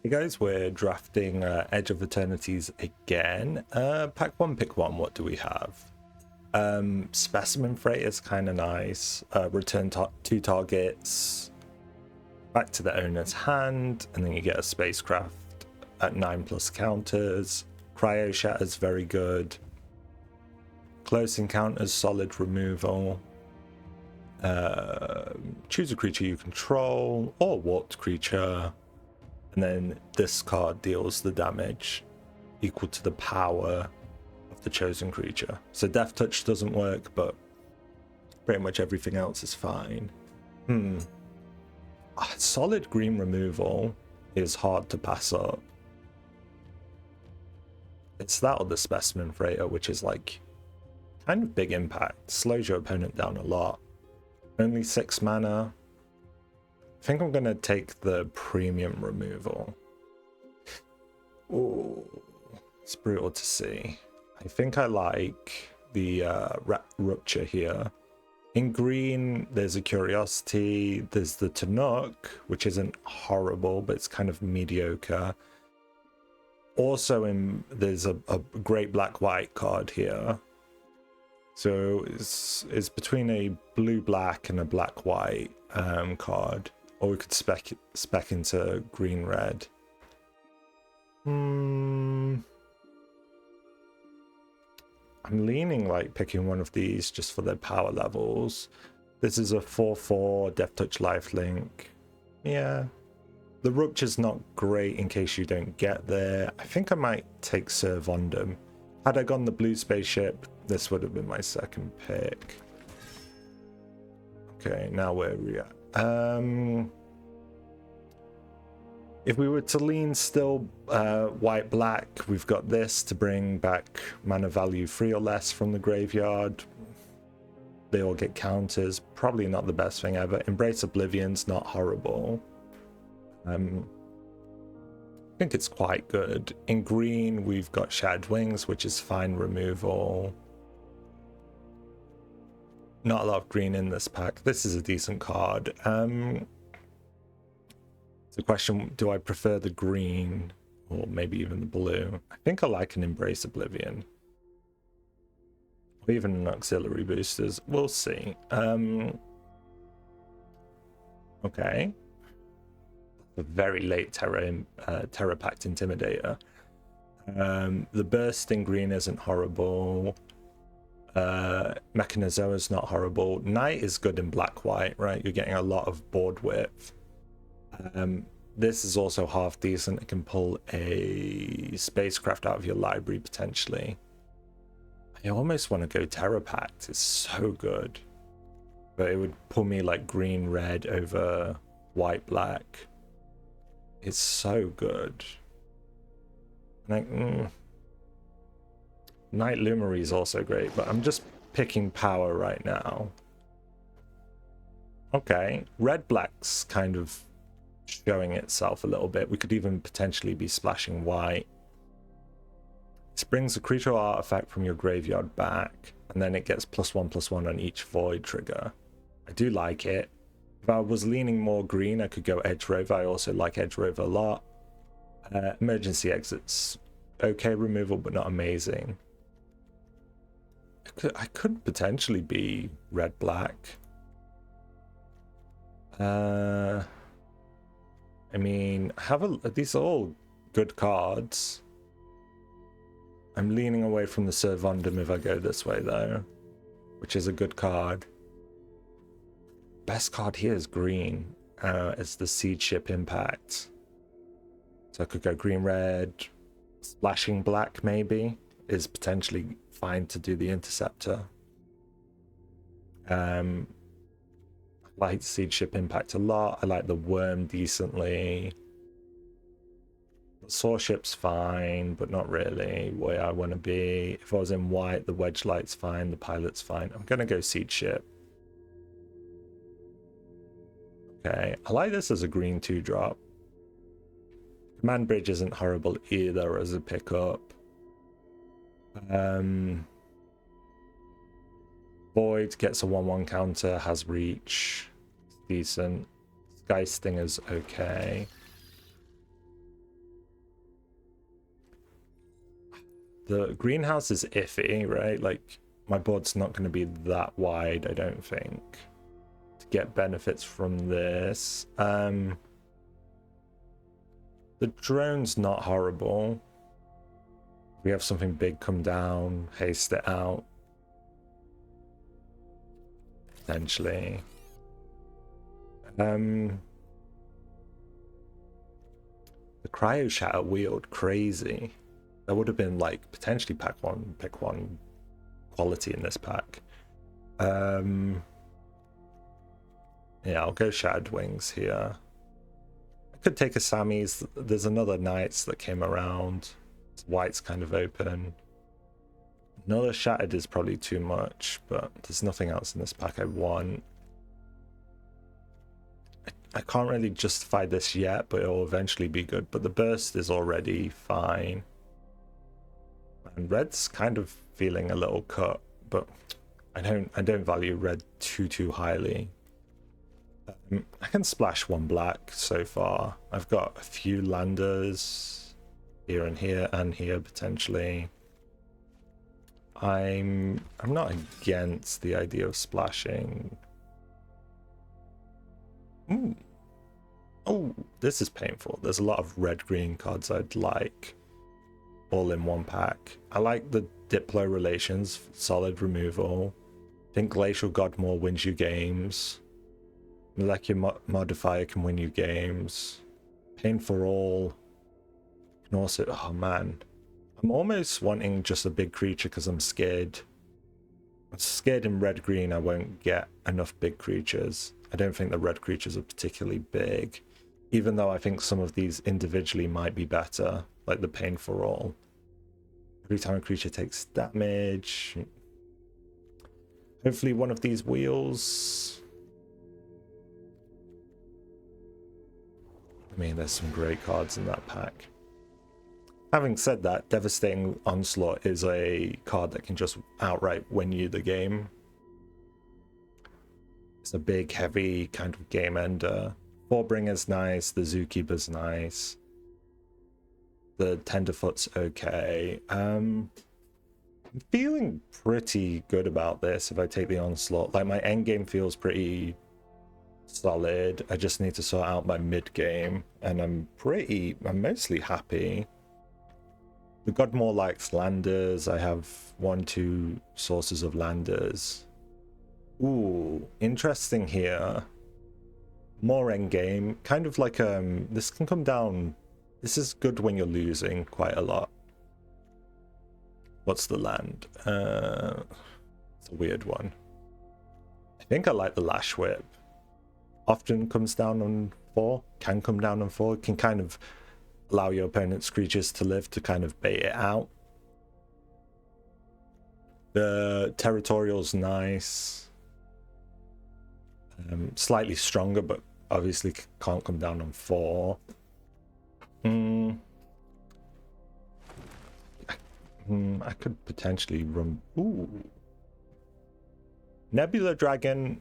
Hey guys, we're drafting Edge of Eternities again. Pack 1, pick 1, what do we have? Specimen Freight is kind of nice. Return 2 targets back to the owner's hand, and then you get a spacecraft at 9+ counters. Cryo Shatter's very good. Close Encounters, solid removal. Choose a creature you control, or warped creature. And then this card deals the damage equal to the power of the chosen creature. So Death Touch doesn't work, but pretty much everything else is fine. Solid green removal is hard to pass up. It's that or the Specimen Freighter, which is like kind of big impact. Slows your opponent down a lot. Only 6 mana. I think I'm going to take the premium removal. Oh, it's brutal to see. I think I like the Rupture here. In green, there's a Curiosity. There's the Tannuk, which isn't horrible, but it's kind of mediocre. Also, there's a great black-white card here. So it's between a blue-black and a black-white card. Or we could spec into green-red. I'm leaning like picking one of these just for their power levels. This is a 4/4 Death Touch lifelink. Yeah. The Rupture's not great in case you don't get there. I think I might take Syr Vondam. Had I gone the blue spaceship, this would have been my second pick. Okay, now where are we at? If we were to lean still white-black, we've got this to bring back mana value 3 or less from the graveyard. They all get counters. Probably not the best thing ever. Embrace Oblivion's not horrible. I think it's quite good. In green, we've got Shattered Wings, which is fine removal. Not a lot of green in this pack. This is a decent card. It's a question, do I prefer the green or maybe even the blue? I think I like an Embrace Oblivion. Or even an Auxiliary Boosters. We'll see. Okay. A very late Terrapact Intimidator. The burst in green isn't horrible. Mechanizoa's not horrible. Knight is good in black-white, right? You're getting a lot of board width. This is also half decent. It can pull a spacecraft out of your library potentially. I almost want to go Terrapact. It's so good. But it would pull me like green-red over white-black. It's so good. Like, Night Luminary is also great, but I'm just picking power right now. Okay, red-black's kind of showing itself a little bit. We could even potentially be splashing white. This brings a creature or artifact from your graveyard back, and then it gets +1/+1 on each void trigger. I do like it. If I was leaning more green, I could go Edge Rover. I also like Edge Rover a lot. Emergency exits. Okay removal, but not amazing. I could potentially be red-black. I mean, these are all good cards. I'm leaning away from the Syr Vondam if I go this way, though, which is a good card. Best card here is green. It's the Seedship Impact. So I could go green-red. Splashing black, maybe, is potentially fine to do the Interceptor. I like Seedship Impact a lot. I like the Worm decently. The Sourship's fine, but not really where I want to be. If I was in white, the Wedge Light's fine, the Pilot's fine. I'm going to go Seedship. Okay, I like this as a green 2-drop. Command Bridge isn't horrible either as a pickup. Void gets a 1/1 counter, has reach. It's decent. Sky Stinger's okay. the greenhouse is iffy, right? Like, my board's not going to be that wide, I don't think, to get benefits from this. The drone's not horrible. We have something big come down, haste it out. Potentially. The cryo shatter wield, crazy. That would have been like potentially pick one quality in this pack. Yeah, I'll go Shattered Wings here. I could take a Sami's. There's another Knights that came around. White's kind of open. Another Shattered is probably too much, but there's nothing else in this pack I want. I can't really justify this yet, but it'll eventually be good. But the burst is already fine. And red's kind of feeling a little cut, but I don't value red too highly. I can splash one black so far. I've got a few landers here and here potentially. I'm not against the idea of splashing. Ooh. Oh, this is painful. There's a lot of red-green cards I'd like all in one pack. I like the Diplo Relations, solid removal. I think Glacier Godmaw wins you games. Molecular Modifier can win you games. Pain for All can also... Oh, man. I'm almost wanting just a big creature because I'm scared. I'm scared in red-green I won't get enough big creatures. I don't think the red creatures are particularly big, even though I think some of these individually might be better, like the Pain for All. Every time a creature takes damage. Hopefully one of these wheels. I mean, there's some great cards in that pack. Having said that, Devastating Onslaught is a card that can just outright win you the game. It's a big, heavy kind of game ender. Thawbringer's nice, the Zookeeper's nice. The Tenderfoot's okay. I'm feeling pretty good about this if I take the Onslaught. Like, my endgame feels pretty solid. I just need to sort out my mid-game, and I'm mostly happy. The Godmaw likes landers. I have 1-2 sources of landers. Ooh, interesting here. More endgame. Kind of like, this can come down. This is good when you're losing quite a lot. What's the land? It's a weird one. I think I like the Lashwhip. Often comes down on 4. Can come down on 4. Can kind of allow your opponent's creatures to live to kind of bait it out. The Territorial's nice. Slightly stronger, but obviously can't come down on 4. I could potentially run... Ooh. Nebula Dragon,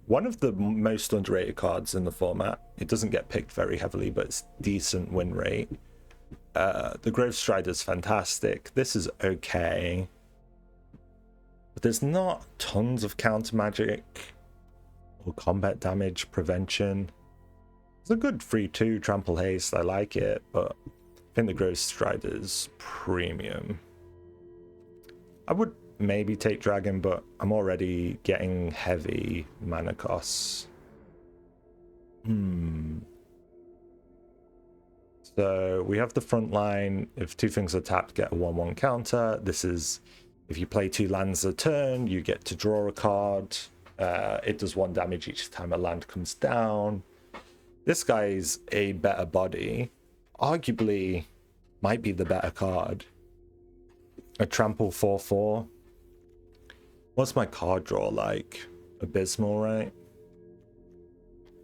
one of the most underrated cards in the format. It doesn't get picked very heavily, but it's decent win rate. The Grovestrider's fantastic. This is okay. But there's not tons of counter magic or combat damage prevention. It's a good 3-2 trample haste. I like it, but I think the Grovestrider's premium. I would maybe take Dragon, but I'm already getting heavy mana costs. So we have the front line. If 2 things are tapped, get a 1/1 counter. This is if you play 2 lands a turn, you get to draw a card. It does 1 damage each time a land comes down. This guy's a better body. Arguably might be the better card. A trample 4/4. What's my card draw like? Abysmal, right?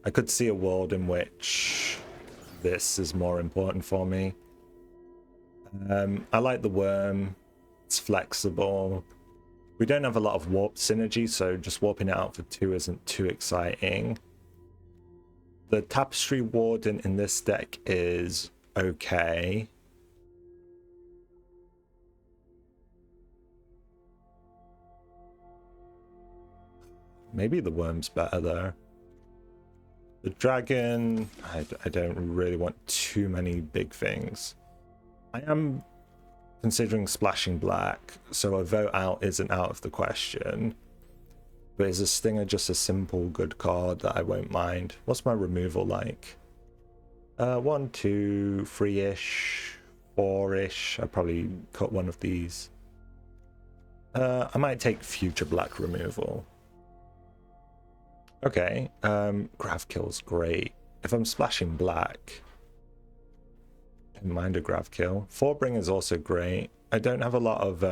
I could see a world in which this is more important for me. I like the worm. It's flexible. We don't have a lot of warp synergy, so just warping it out for 2 isn't too exciting. The Tapestry Warden in this deck is okay. Maybe the worm's better though. The dragon, I don't really want too many big things. I am considering splashing black, so a vote out isn't out of the question. But is a stinger just a simple good card that I won't mind? What's my removal like? 1, 2, 3-ish, 4-ish. I'd probably cut one of these. I might take future black removal. Okay, Gravkill's great. If I'm splashing black, I don't mind a Gravkill. Thawbringer is also great. I don't have a lot of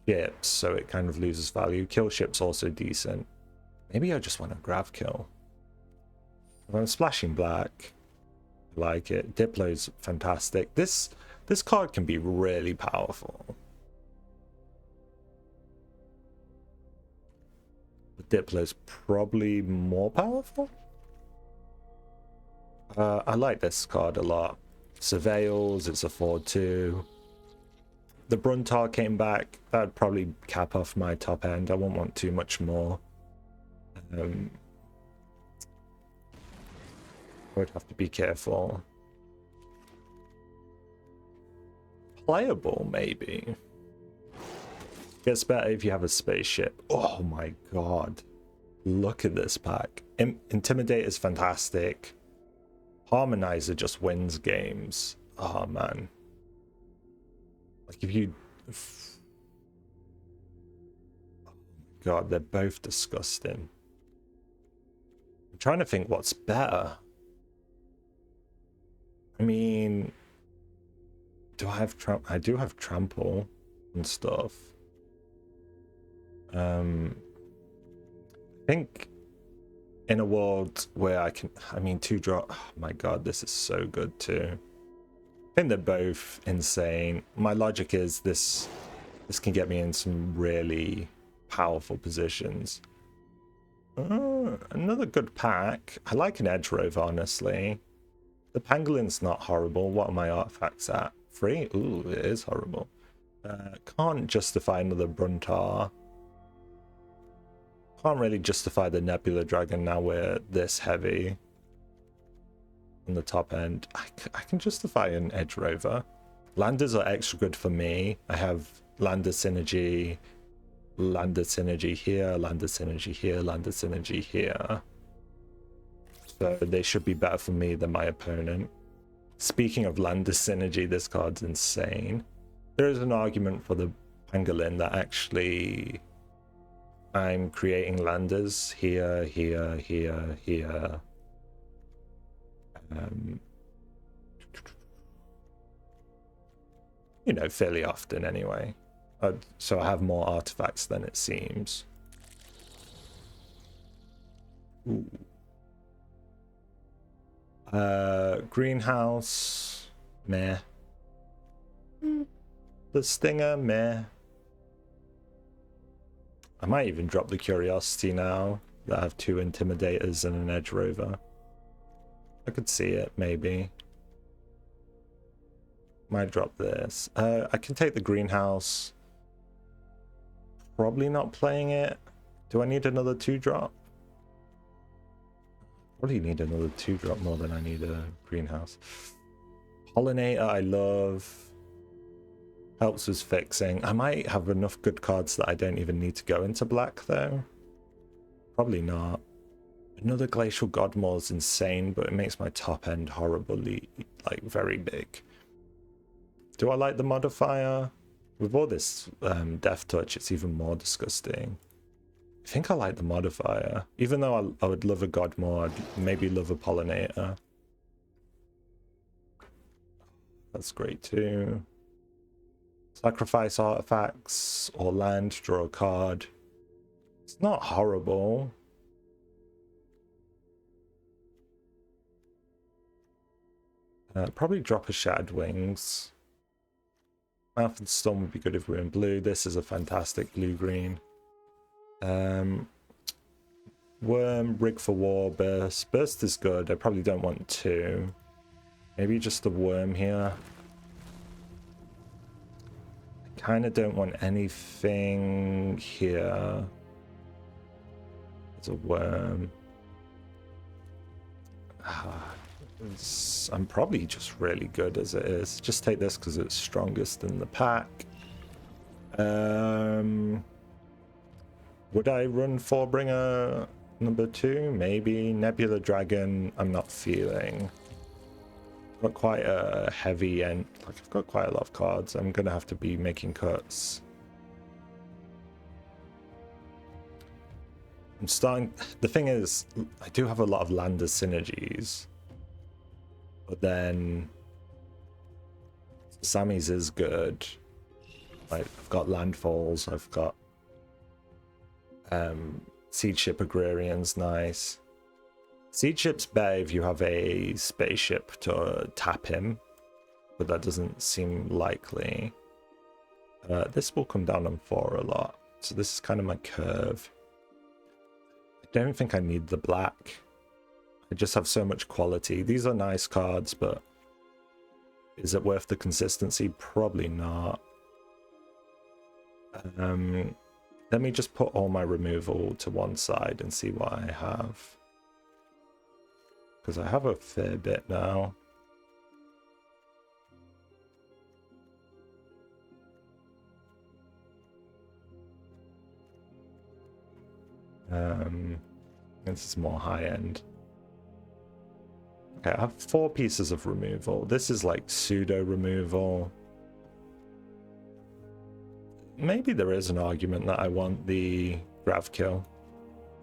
ships, so it kind of loses value. Kill ship's also decent. Maybe I just want a Gravkill. If I'm splashing black, I like it. Diplo's fantastic. This card can be really powerful. Diplo's probably more powerful. I like this card a lot. Surveils, it's a 4/2. The Bruntar came back. That'd probably cap off my top end. I won't want too much more. I would have to be careful. Playable, maybe. Gets better if you have a spaceship. Oh my god. Look at this pack. Intimidator is fantastic. Harmonizer just wins games. Oh man. Like if you... Oh god, they're both disgusting. I'm trying to think what's better. I mean... Do I have I do have trample and stuff. I think in a world where I can, I mean, 2-drop, oh my god, this is so good too. I think they're both insane. My logic is this can get me in some really powerful positions. Another good pack. I like an Edge Rover, honestly. The Pangolin's not horrible. What are my artifacts at? 3? Ooh, it is horrible. Can't justify another Bruntar. Can't really justify the Nebula Dragon now we're this heavy on the top end. I can justify an Edge Rover. Landers are extra good for me. I have Lander Synergy here, Lander Synergy here, Lander Synergy here. So they should be better for me than my opponent. Speaking of Lander Synergy, this card's insane. There is an argument for the Pangolin that actually... I'm creating landers here, here, here, here. You know, fairly often anyway. So I have more artifacts than it seems. Ooh. Greenhouse, meh. The Stinger, meh. I might even drop the Curiosity now that I have 2 Intimidators and an Edge Rover. I could see it, maybe. Might drop this. I can take the Greenhouse. Probably not playing it. Do I need another 2-drop? Probably need another 2-drop more than I need a Greenhouse. Pollinator I love. Helps with fixing. I might have enough good cards that I don't even need to go into black though. Probably not. Another Glacier Godmaw is insane, but it makes my top end horribly, like, very big. Do I like the modifier? With all this Death Touch, it's even more disgusting. I think I like the modifier. Even though I would love a Godmaw, I'd maybe love a Pollinator. That's great too. Sacrifice artifacts or land, draw a card. It's not horrible. Probably drop a Shattered Wings. Mouth of the Storm would be good if we were in blue. This is a fantastic blue-green. Worm, Rig for War, Burst. Burst is good. I probably don't want 2. Maybe just the Worm here. Kind of don't want anything here. There's a worm. I'm probably just really good as it is. Just take this because it's strongest in the pack. Would I run Thawbringer number 2? Maybe. Nebula Dragon, I'm not feeling. I've got quite a heavy end. Like, I've got quite a lot of cards. I'm going to have to be making cuts. I'm starting. The thing is, I do have a lot of lander synergies. But then Sami's is good. Like, I've got landfalls, I've got Seedship Agrarian's nice. Seedship's better if you have a spaceship to tap him, but that doesn't seem likely. This will come down on 4 a lot, so this is kind of my curve. I don't think I need the black. I just have so much quality. These are nice cards, but is it worth the consistency? Probably not. Let me just put all my removal to one side and see what I have. Because I have a fair bit now. This is more high end. Okay, I have 4 pieces of removal. This is like pseudo removal. Maybe there is an argument that I want the Gravkill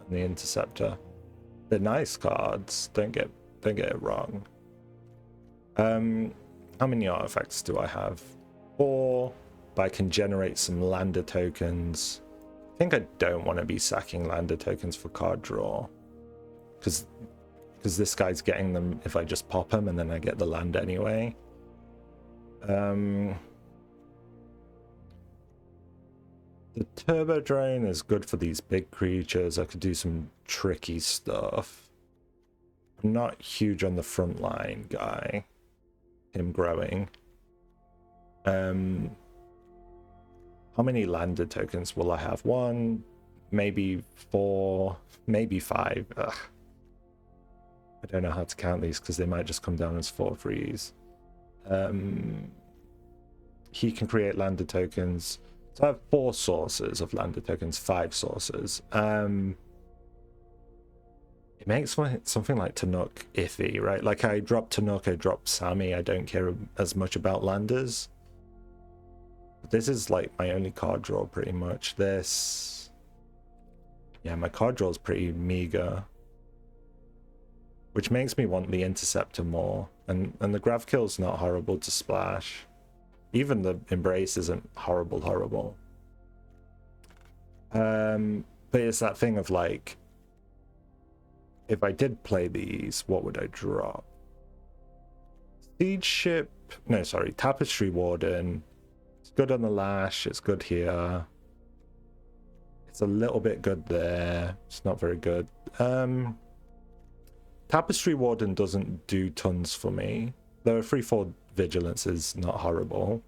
and the Interceptor. They're nice cards. Don't get it wrong. How many artifacts do I have? 4, but I can generate some lander tokens. I think I don't want to be sacking lander tokens for card draw, because this guy's getting them if I just pop him and then I get the land anyway. The Turbodrone is good for these big creatures. I could do some tricky stuff. I'm not huge on the frontline guy. Him growing. How many lander tokens will I have? 1, maybe 4, maybe 5. Ugh. I don't know how to count these because they might just come down as 4 frees. He can create lander tokens. So I have 4 sources of lander tokens, 5 sources. It makes something like Tannuk iffy, right? Like, I drop Tannuk, I drop Sami, I don't care as much about landers. But this is like my only card draw pretty much. This... yeah, my card draw is pretty meager. Which makes me want the Interceptor more. And the Gravkill's not horrible to splash. Even the Embrace isn't horrible. But it's that thing of like, if I did play these, what would I drop? Tapestry Warden. It's good on the Lash, it's good here. It's a little bit good there. It's not very good. Tapestry Warden doesn't do tons for me. Though a 3/4 Vigilance is not horrible.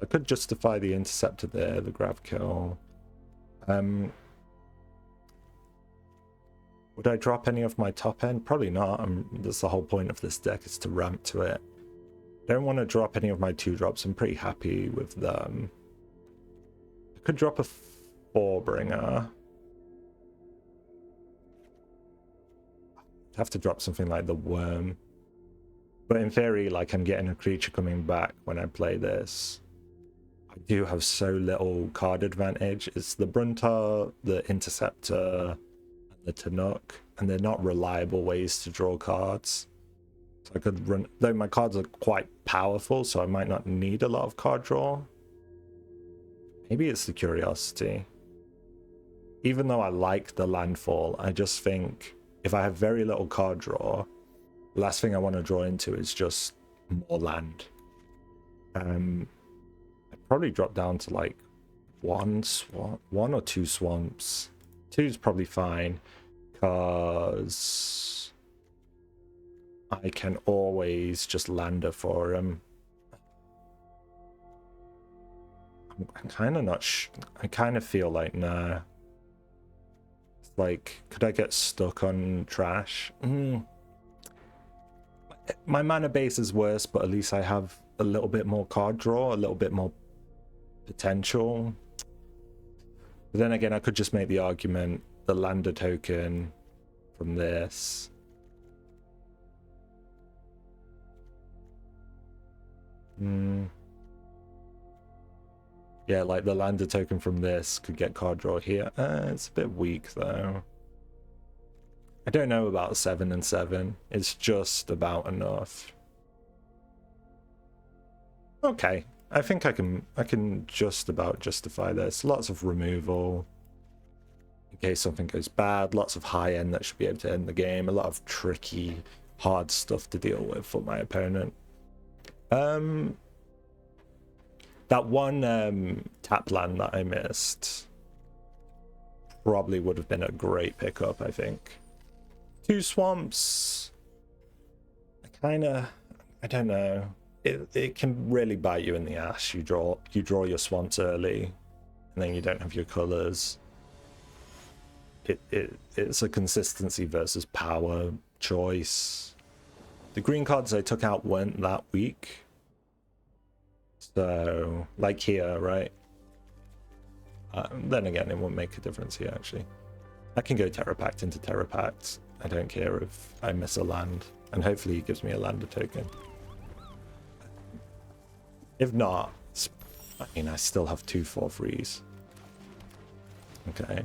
I could justify the Interceptor there, the Gravkill. Would I drop any of my top end? Probably not. That's the whole point of this deck, is to ramp to it. I don't want to drop any of my 2-drops. I'm pretty happy with them. I could drop a Thawbringer. I'd have to drop something like the Worm. But in theory, like, I'm getting a creature coming back when I play this. I do have so little card advantage. It's the Bruntar, the Interceptor, and the Tannuk, and they're not reliable ways to draw cards. So I could run, though my cards are quite powerful, so I might not need a lot of card draw. Maybe it's the Curiosity. Even though I like the landfall, I just think if I have very little card draw, the last thing I want to draw into is just more land. I'd probably drop down to like 1 or 2 swamps. 2 is probably fine, because I can always just lander for him. I'm kind of not I kind of feel like, nah. Like, could I get stuck on trash? My mana base is worse, but at least I have a little bit more card draw, a little bit more potential. But then again, I could just make the argument, the lander token from this. Yeah, like the lander token from this could get card draw here. It's a bit weak though. I don't know about 7 and 7. It's just about enough. Okay, I think I can just about justify this. Lots of removal in case something goes bad. Lots of high end that should be able to end the game. A lot of tricky, hard stuff to deal with for my opponent. That one tap land that I missed probably would have been a great pickup, I think. 2 swamps. I don't know. It can really bite you in the ass. You draw your swamps early, and then you don't have your colors. It's a consistency versus power choice. The green cards I took out weren't that weak. So, like here, right? Then again, it won't make a difference here, actually. I can go Terrapact into Terrapact. I don't care if I miss a land. And hopefully he gives me a lander token. If not, I mean, I still have 2 4/3s. Okay.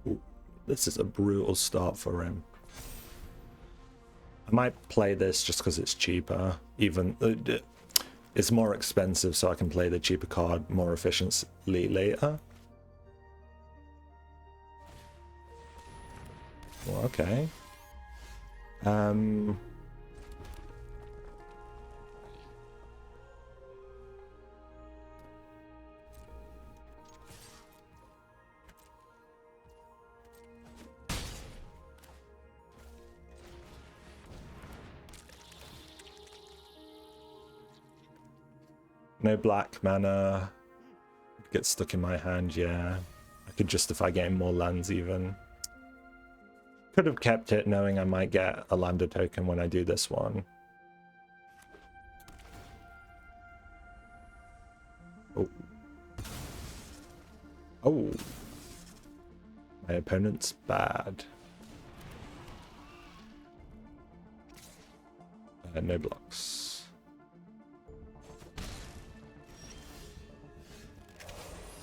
Ooh, this is a brutal start for him. I might play this just because it's cheaper. Even it's more expensive, so I can play the cheaper card more efficiently later. Well, okay. No black mana. Get stuck in my hand, yeah. I could justify getting more lands even. Could have kept it knowing I might get a lander token when I do this one. Oh. Oh. My opponent's bad. No blocks.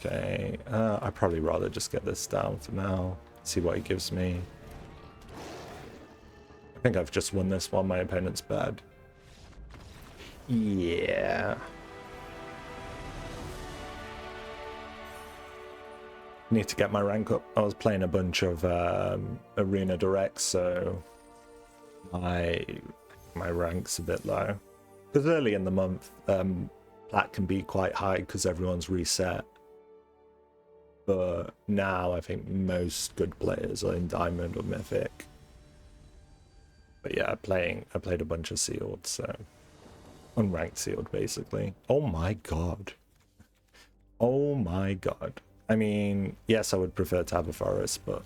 Okay, I'd probably rather just get this down for now. See what he gives me. I think I've just won this one. My opponent's bad. Yeah. Need to get my rank up. I was playing a bunch of Arena Directs, so my rank's a bit low. Because early in the month, plat can be quite high because everyone's reset. But now I think most good players are in Diamond or Mythic. But yeah, I played a bunch of sealed, so unranked sealed basically. Oh my god. Oh my god. I mean, yes, I would prefer to have a forest, but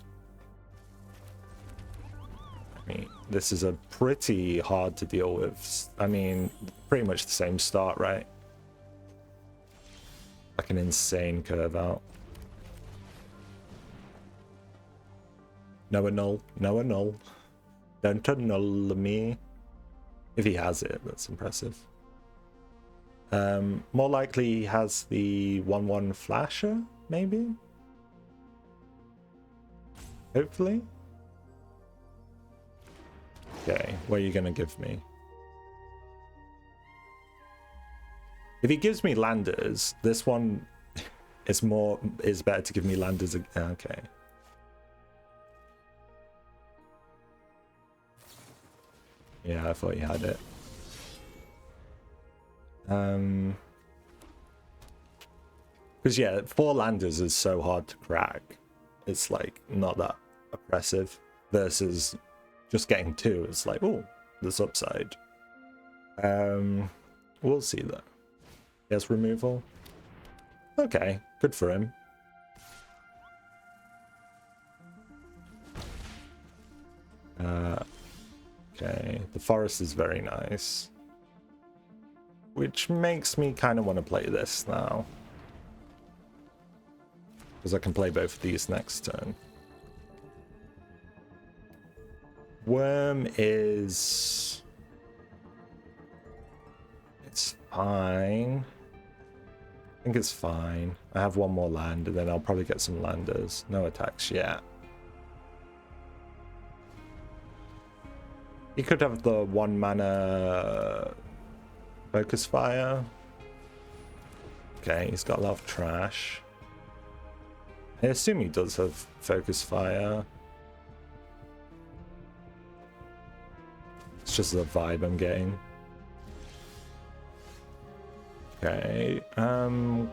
I mean, this is a pretty hard to deal with. I mean, pretty much the same start, right? Like an insane curve out. No annul, no annul. Don't annul me. If he has it, that's impressive. More likely he has the 1/1 flasher, maybe? Hopefully? Okay, what are you gonna give me? If he gives me landers, this one is better to give me landers. Okay. Yeah, I thought you had it. Because yeah, 4 landers is so hard to crack. It's like not that oppressive versus just getting 2. It's like, oh, there's upside. We'll see though. Yes, removal. Okay, good for him. Okay, the forest is very nice. Which makes me kind of want to play this now. Because I can play both of these next turn. Worm is... It's fine. I think it's fine. I have one more land and then I'll probably get some landers. No attacks yet. He could have the 1 mana Focus Fire. Okay, he's got a lot of trash. I assume he does have Focus Fire. It's just the vibe I'm getting. Okay, I'm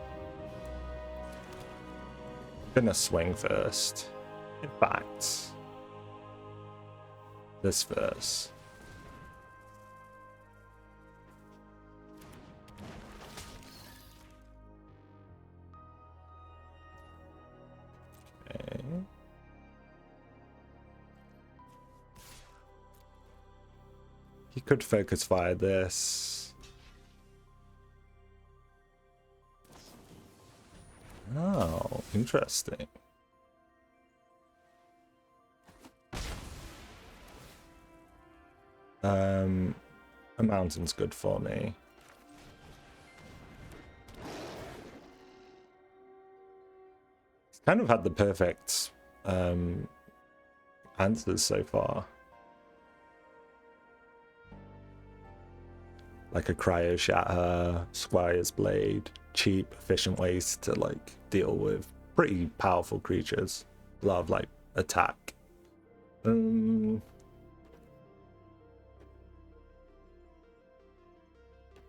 gonna swing first. In fact, this first. Okay. He could focus fire this. Oh, interesting. A mountain's good for me. He's kind of had the perfect answers so far. Like a Cryo Shatter, Squire's Blade, cheap, efficient ways to like deal with pretty powerful creatures. A lot of like attack.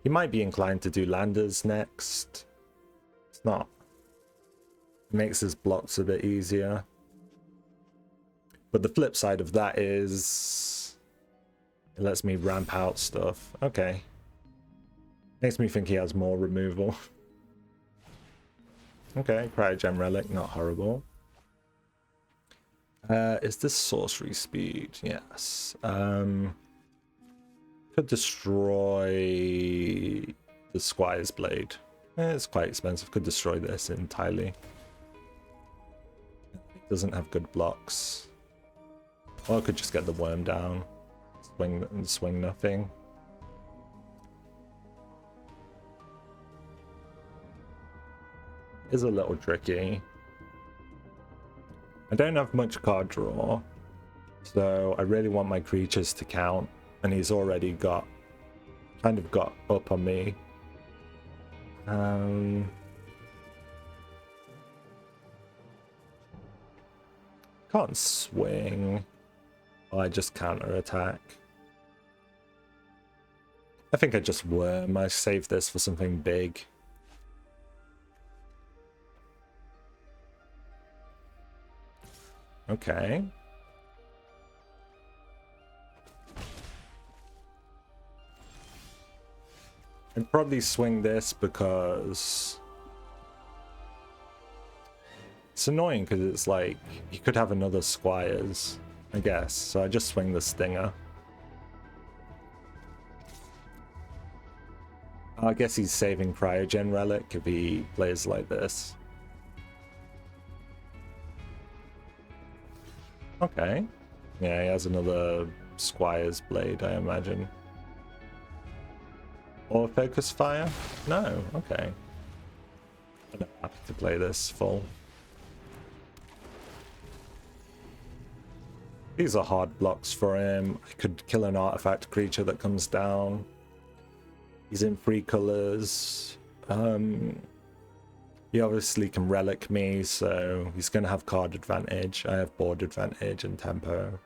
He might be inclined to do landers next. It's not. It makes his blocks a bit easier. But the flip side of that is it lets me ramp out stuff. Okay. Makes me think he has more removal. Okay, Cryogen Relic, not horrible. Is this sorcery speed? Yes. Could destroy the Squire's Blade. It's quite expensive. Could destroy this entirely. Doesn't have good blocks. Or I could just get the worm down. Swing nothing. Is a little tricky. I don't have much card draw, so I really want my creatures to count, and he's already kind of got up on me. Can't swing. Oh, I just counter attack. I think I just worm. I save this for something big. Okay. I'd probably swing this because it's annoying because it's like you could have another Squires, I guess. So I just swing the Stinger. I guess he's saving Cryogen Relic if he plays like this. Okay. Yeah, he has another Squire's Blade, I imagine. Or Focus Fire? No, okay. I'm happy to play this full. These are hard blocks for him. I could kill an artifact creature that comes down. He's in 3 colors. He obviously can relic me, so he's going to have card advantage. I have board advantage and tempo.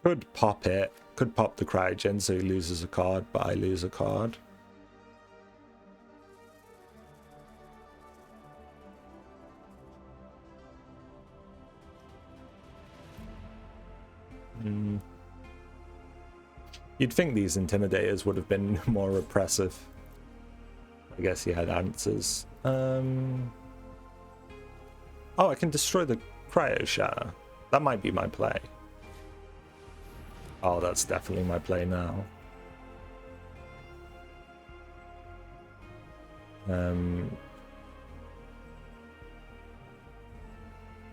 Could pop it. Could pop the Cryogen so he loses a card, but I lose a card. You'd think these Intimidators would have been more oppressive. I guess he had answers. Oh, I can destroy the Cryo Shatter. That might be my play. Oh, that's definitely my play now.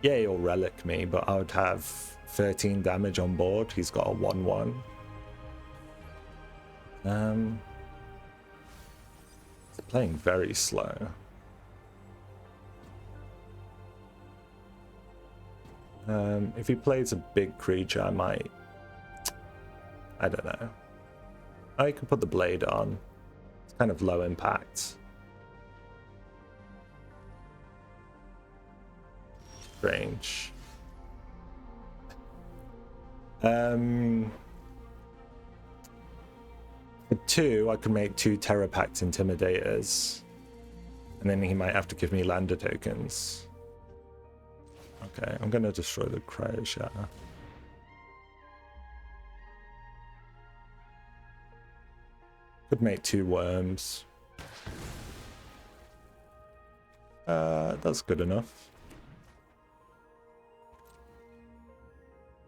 Yeah, he'll relic me, but I would have 13 damage on board. He's got a 1/1. It's playing very slow. If he plays a big creature, I might... I don't know. I can put the blade on. It's kind of low impact. Strange. For 2, I could make 2 Terrapact Intimidators. And then he might have to give me lander tokens. Okay, I'm going to destroy the Cryo Shatter. Could make 2 worms. That's good enough.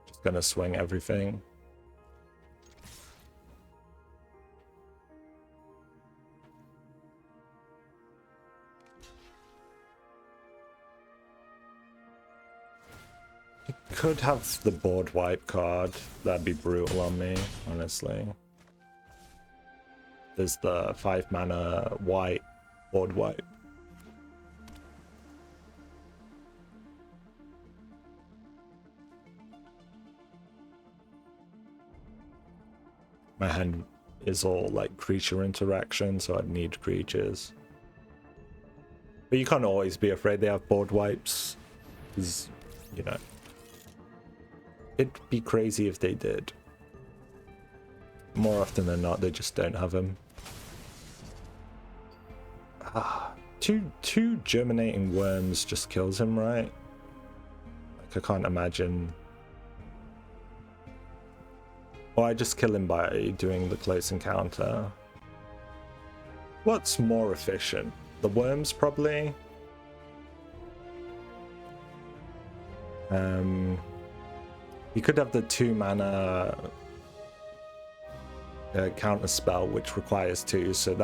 Just gonna swing everything. You could have the board wipe card. That'd be brutal on me, honestly. There's the 5 mana white board wipe. My hand is all like creature interaction, so I'd need creatures. But you can't always be afraid they have board wipes, because, you know, it'd be crazy if they did. More often than not, they just don't have them. Two Germinating Wurms just kills him, right? Like, I can't imagine. Or I just kill him by doing the close encounter. What's more efficient? The worms, probably. You could have the 2 mana counter spell, which requires 2, so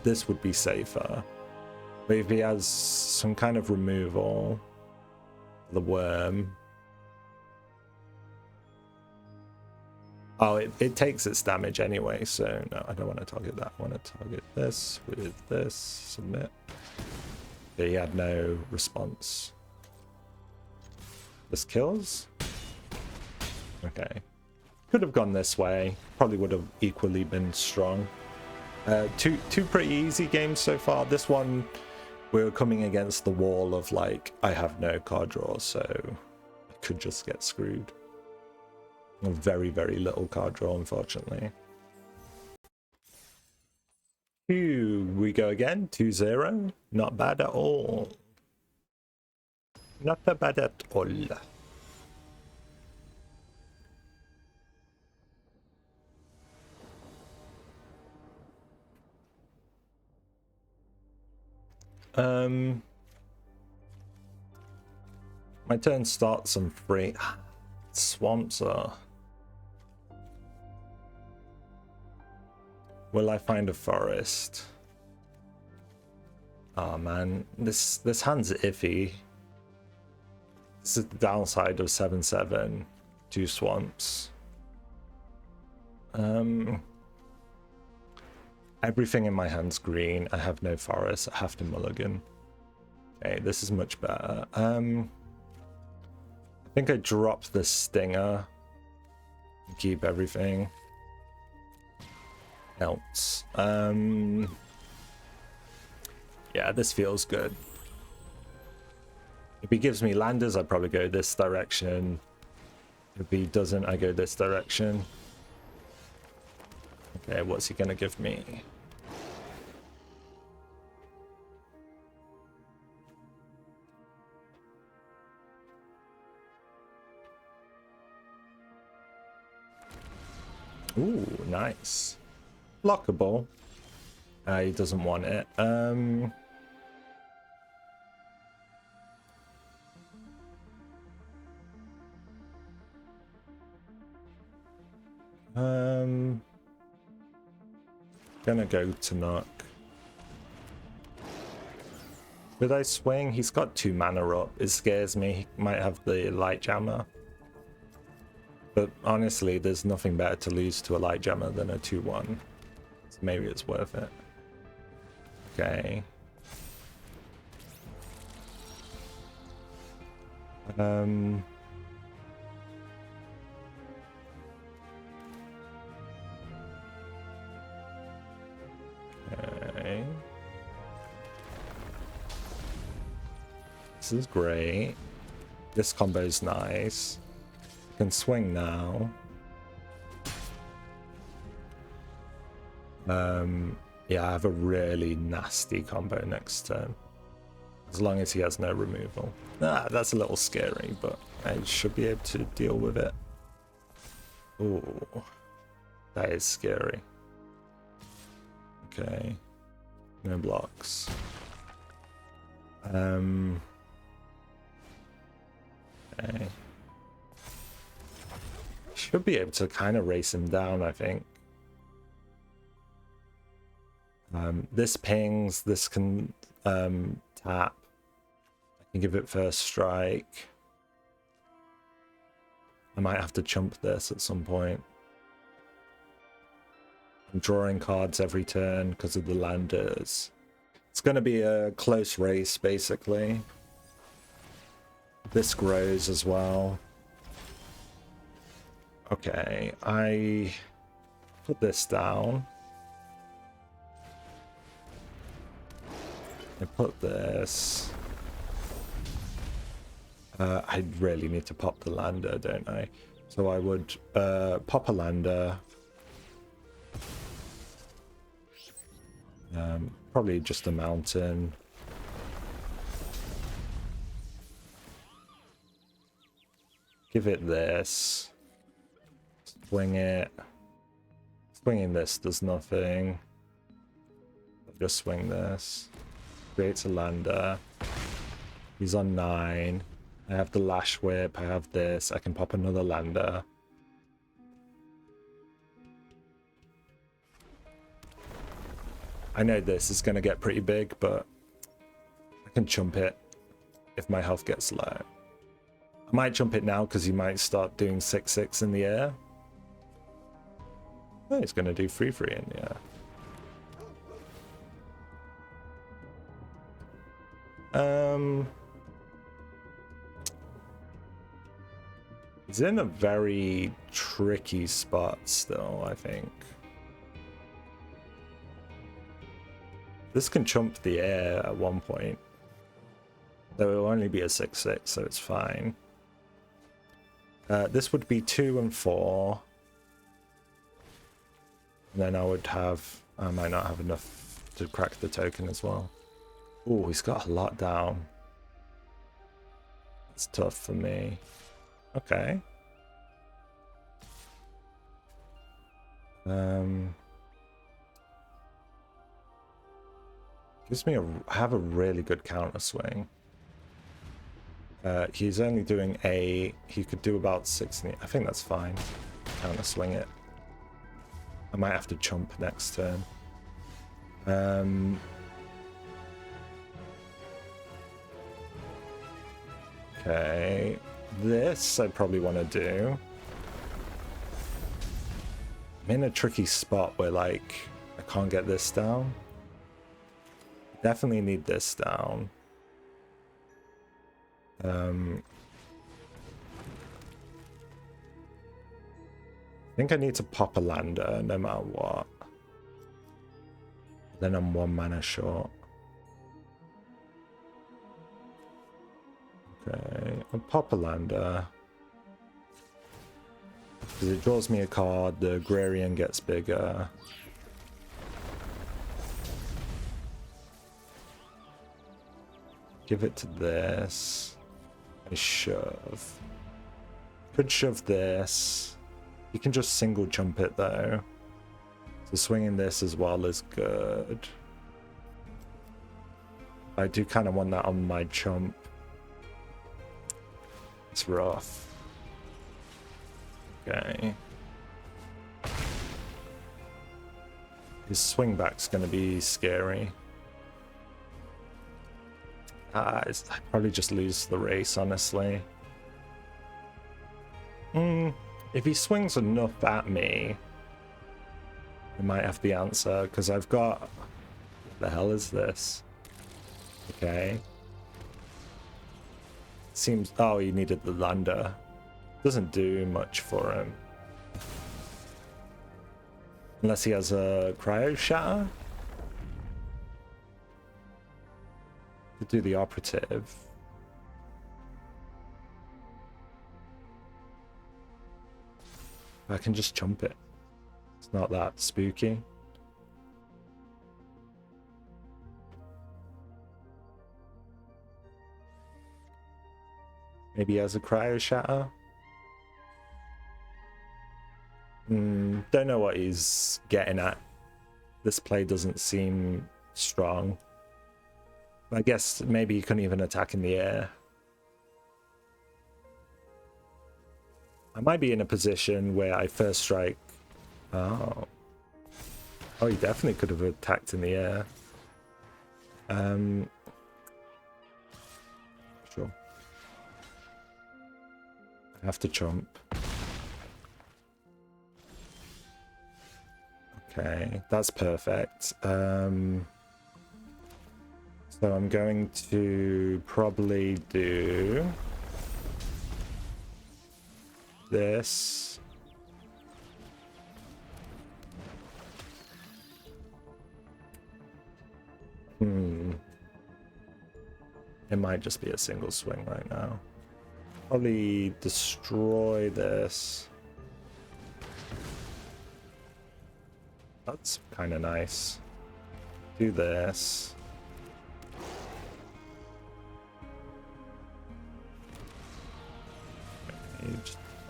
this would be safer. But if he has some kind of removal, the worm. Oh, it takes its damage anyway, so no, I don't want to target that. I want to target this with this. Submit. Yeah, he had no response. This kills? Okay. Could have gone this way. Probably would have equally been strong. Two pretty easy games so far. This one, we were coming against the wall of, like, I have no card draw, so I could just get screwed. Very, very little card draw, unfortunately. Here we go again. 2-0. Not bad at all. Not bad at all. My turn starts on free. Swamps are... Will I find a forest? Oh man, this hand's iffy. This is the downside of 7/7. 2 swamps. Everything in my hand's green. I have no forest. I have to mulligan. Okay, this is much better. I think I dropped the stinger. Keep everything else. Yeah, this feels good. If he gives me landers, I probably go this direction. If he doesn't, I go this direction. Okay, what's he gonna give me? Ooh, nice. Blockable. He doesn't want it. Gonna go Tannuk. Should I swing? He's got 2 mana up. It scares me. He might have the Light Jammer. But honestly, there's nothing better to lose to a Light Jammer than a 2-1. So maybe it's worth it. Okay. Okay. This is great. This combo's nice. Can swing now. Yeah, I have a really nasty combo next turn. As long as he has no removal. That's a little scary, but I should be able to deal with it. Ooh, that is scary. Okay, no blocks. Okay. Should be able to kind of race him down, I think. This pings, this can tap. I can give it first strike. I might have to chump this at some point. I'm drawing cards every turn because of the landers. It's going to be a close race, basically. This grows as well. Okay, I put this down. I put this. I really need to pop the lander, don't I? So I would pop a lander. Probably just a mountain. Give it this. Swing it. Swinging this does nothing. Just swing this. Creates a lander. He's on 9. I have the Lashwhip. I have this. I can pop another lander. I know this is going to get pretty big, but I can chump it if my health gets low. I might jump it now because he might start doing 6/6 in the air. Oh, he's going to do 3/3 in the air. He's in a very tricky spot still, I think. This can chump the air at one point. Though it will only be a 6/6, so it's fine. This would be 2 and 4. And then I would have... I might not have enough to crack the token as well. Oh, he's got a lot down. It's tough for me. Okay. Gives me I have a really good counter swing. He's only doing he could do about 60. I think that's fine. Counter swing it. I might have to chump next turn. Okay, this I probably want to do. I'm in a tricky spot where, like, I can't get this down. Definitely need this down. I think I need to pop a lander no matter what. Then I'm 1 mana short. Okay, I'll pop a lander. Because it draws me a card, the Agrarian gets bigger. Give it to this. I shove. Could shove this. You can just single jump it though. So swinging this as well is good. I do kind of want that on my chump. It's rough. Okay. His swing back's going to be scary. I'd probably just lose the race, honestly. If he swings enough at me, I might have the answer, because I've got... What the hell is this? Okay. Seems... Oh, he needed the lander. Doesn't do much for him. Unless he has a cryo shatter. To do the operative. I can just chump it. It's not that spooky. Maybe he has a cryo shatter. Don't know what he's getting at. This play doesn't seem strong. I guess maybe he couldn't even attack in the air. I might be in a position where I first strike. Oh, he definitely could have attacked in the air. Sure. I have to chomp. Okay, that's perfect. So I'm going to probably do this. It might just be a single swing right now. Probably destroy this. That's kind of nice. Do this.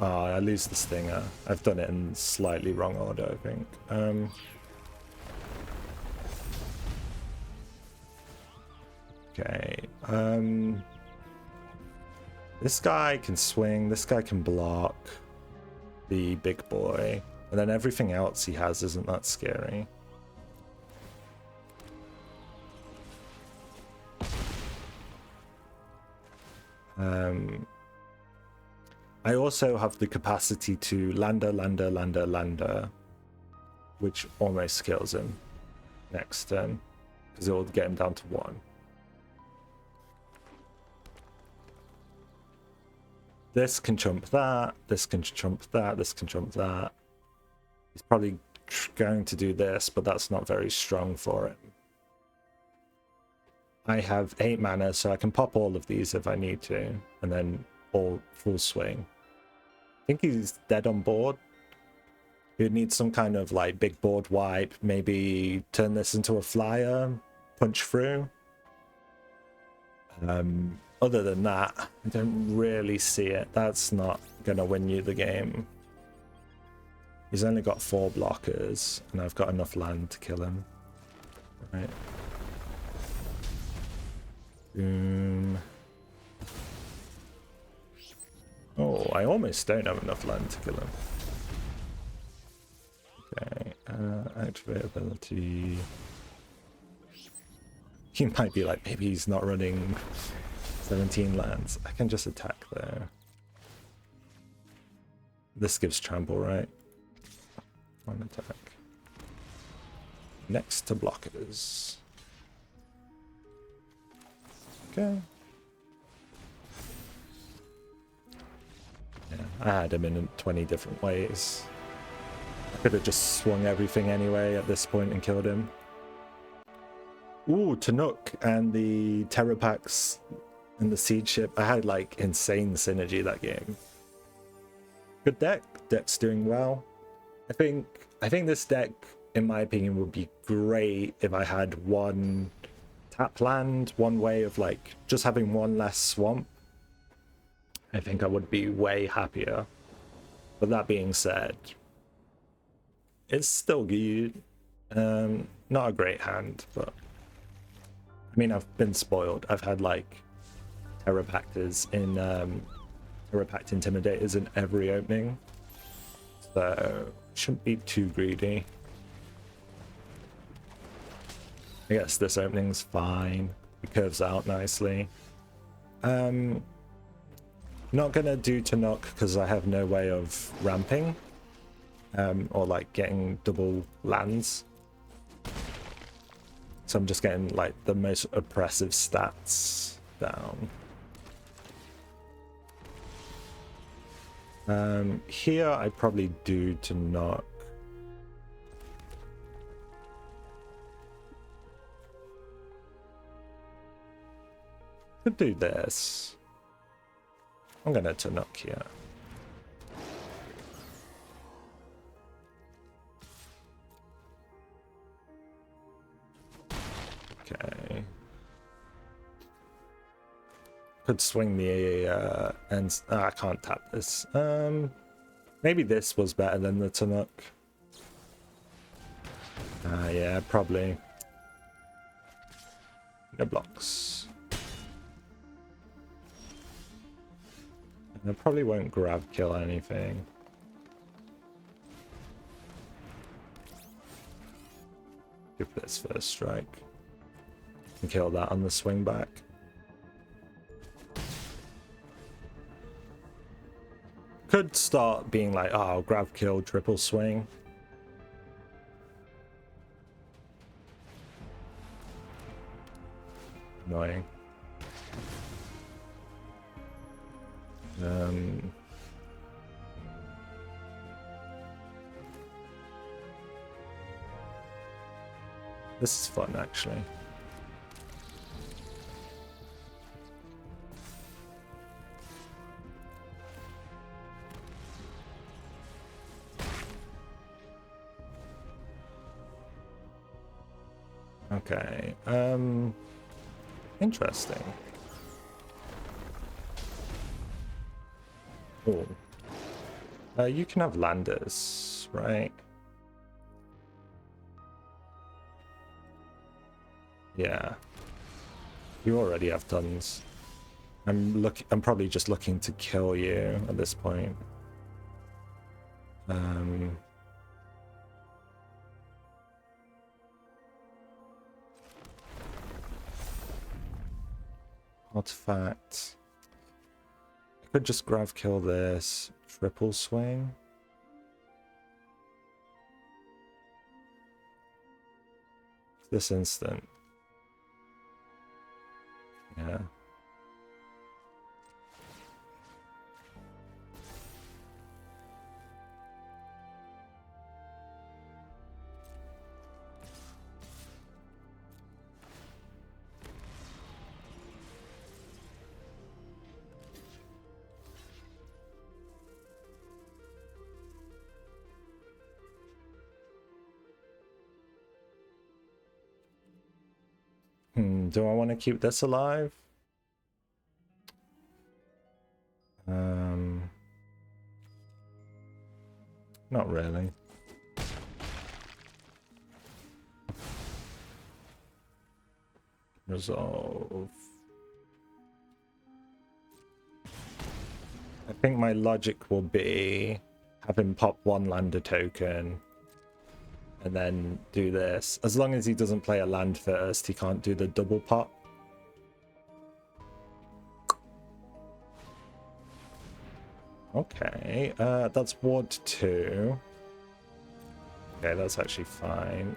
Oh, I lose the stinger. I've done it in slightly wrong order, I think. Okay. This guy can swing. This guy can block the big boy. And then everything else he has isn't that scary. I also have the capacity to lander, which almost kills him next turn, because it will get him down to 1. This can chump that, this can chump that, this can chump that. He's probably going to do this, but that's not very strong for him. I have 8 mana, so I can pop all of these if I need to, and then all full swing. I think he's dead on board. He would need some kind of like big board wipe, maybe turn this into a flyer, punch through. Other than that, I don't really see it. That's not gonna win you the game. He's only got 4 blockers, and I've got enough land to kill him. Right. Boom. Oh, I almost don't have enough land to kill him. Okay, activate ability. He might be like, maybe he's not running 17 lands. I can just attack there. This gives trample, right? 1 attack. Next to blockers. Okay. Yeah, I had him in 20 different ways. I could have just swung everything anyway at this point and killed him. Ooh, Tannuk and the Terrapacts and the Seedship. I had like insane synergy that game. Good deck. Deck's doing well. I think this deck, in my opinion, would be great if I had 1 tap land, 1 way of like just having 1 less swamp. I think I would be way happier. But that being said, it's still good. Not a great hand, but I mean, I've been spoiled. I've had like Terrapactors in Terrapact Intimidators in every opening, so shouldn't be too greedy. I guess this opening's fine. It curves out nicely. Not gonna do Tannuk because I have no way of ramping. Or like getting double lands. So I'm just getting like the most oppressive stats down. Here I probably do Tannuk. Could do this. I'm gonna Tannuk here. Okay. Could swing the and I can't tap this. Maybe this was better than the Tannuk. Yeah, probably. No blocks. And I probably won't Gravkill anything. Give this first strike. And kill that on the swing back. Could start being like, oh, Gravkill, triple swing. Annoying. This is fun, actually. Okay, interesting. Oh, you can have landers, right? Yeah, you already have tons. I'm probably just looking to kill you at this point. Artifact. I could just Gravkill this. Triple swing. This instant. Yeah. Do I want to keep this alive? Not really. Resolve. I think my logic will be have him pop one lander token and then do this. As long as he doesn't play a land first, he can't do the double pop. Okay, that's Ward 2. Okay, that's actually fine.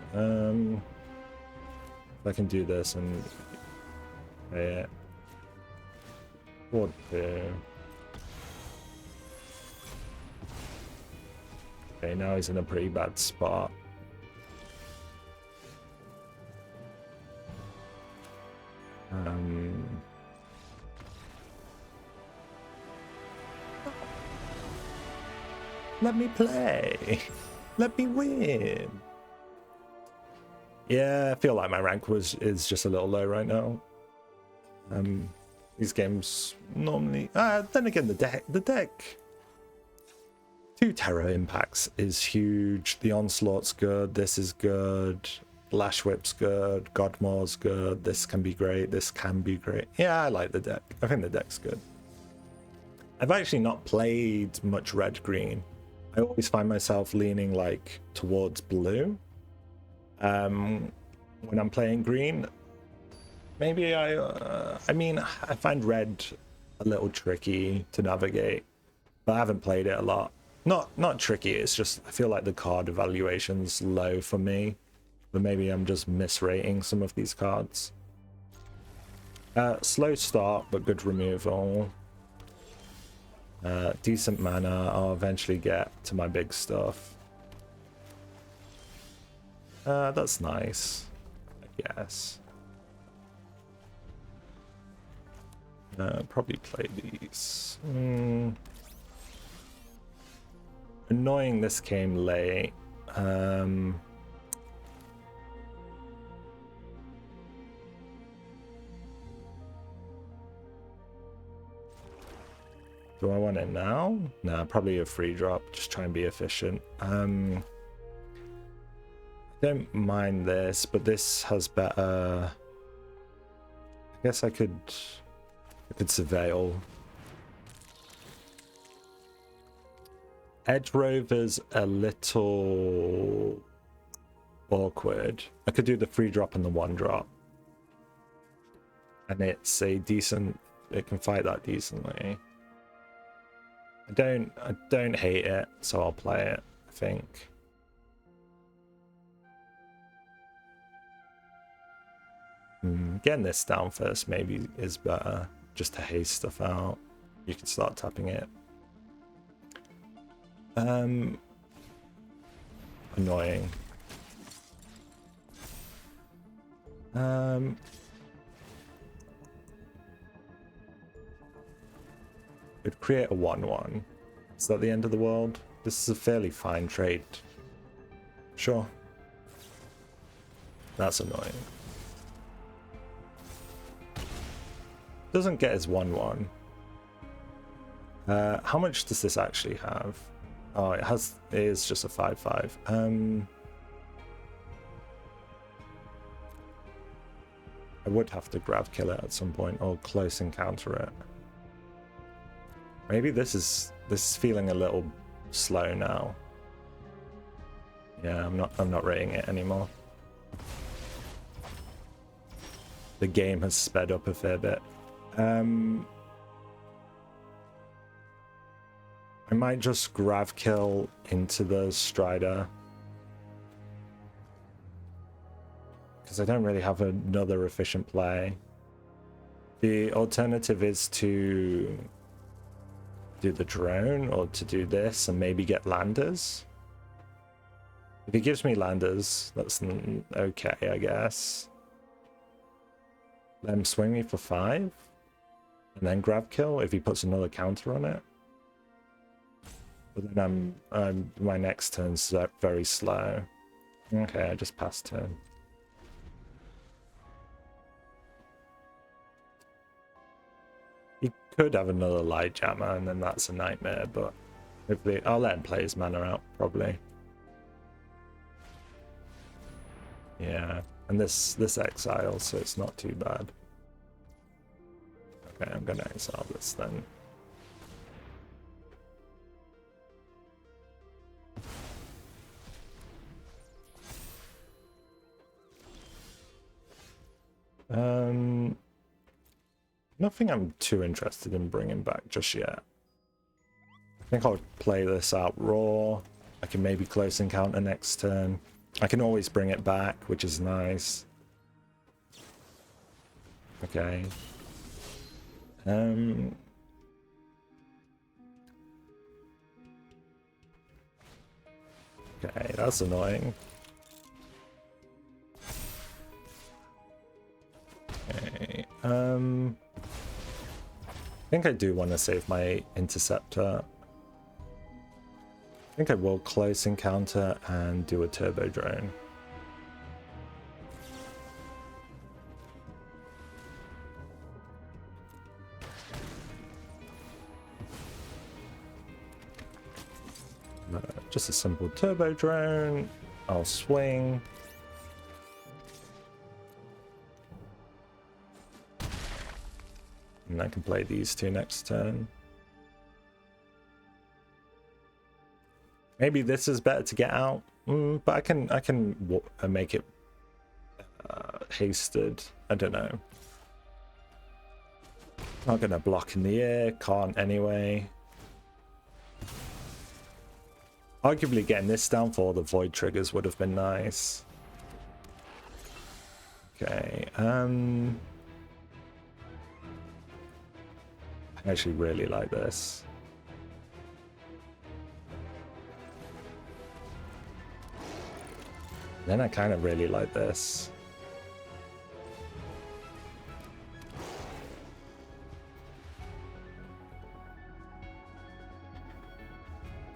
I can do this and play it. Ward 2. Okay, now he's in a pretty bad spot. Let me play. Let me win. Yeah, I feel like my rank is just a little low right now. These games normally. Then again, the deck. 2 Terror Impacts is huge. The Onslaught's good. This is good. Lashwhip's good. Godmaw's good. This can be great. This can be great. Yeah, I like the deck. I think the deck's good. I've actually not played much red-green. I always find myself leaning like towards blue. when I'm playing green. Maybe I mean, I find red a little tricky to navigate, but I haven't played it a lot. Not tricky, it's just I feel like the card evaluation's low for me, but maybe I'm just misrating some of these cards. Slow start, but good removal. Decent mana. I'll eventually get to my big stuff. That's nice, I guess. Probably play these. Annoying this came late. Do I want it now? Nah, probably a free drop. Just try and be efficient. I don't mind this, but this has better. I guess I could surveil. Edge Rover's a little awkward. I could do the free drop and the one drop, and it's a decent. It can fight that decently. I don't hate it, so I'll play it, I think. Getting this down first maybe is better, just to haste stuff out. You can start tapping it. Annoying. It'd create a 1/1. Is that the end of the world? This is a fairly fine trade. Sure. That's annoying. Doesn't get his 1/1. How much does this actually have? Oh, it is just a 5/5. I would have to Gravkill it at some point or close encounter it. Maybe this is feeling a little slow now. Yeah, I'm not rating it anymore. The game has sped up a fair bit. I might just Gravkill into the Strider, because I don't really have another efficient play. The alternative is to do the drone or to do this and maybe get landers. If he gives me landers, that's okay, I guess. Let him swing me for 5 and then Gravkill if he puts another counter on it. But then my next turn's very slow. Okay, I just passed turn. He could have another light jammer and then that's a nightmare, but hopefully I'll let him play his mana out probably. Yeah, and this exile, so it's not too bad. Okay, I'm gonna exile this then. Nothing I'm too interested in bringing back just yet. I think I'll play this out raw. I can maybe close encounter next turn. I can always bring it back, which is nice. Okay. Okay, that's annoying. Okay, I think I do want to save my Interceptor. I think I will close encounter and do a Turbodrone. Just a simple Turbodrone. I'll swing. And I can play these two next turn. Maybe this is better to get out, but I can make it hasted. I don't know. Not gonna block in the air, can't anyway. Arguably getting this down for all the void triggers would have been nice. Okay, I actually really like this. Then I kind of really like this.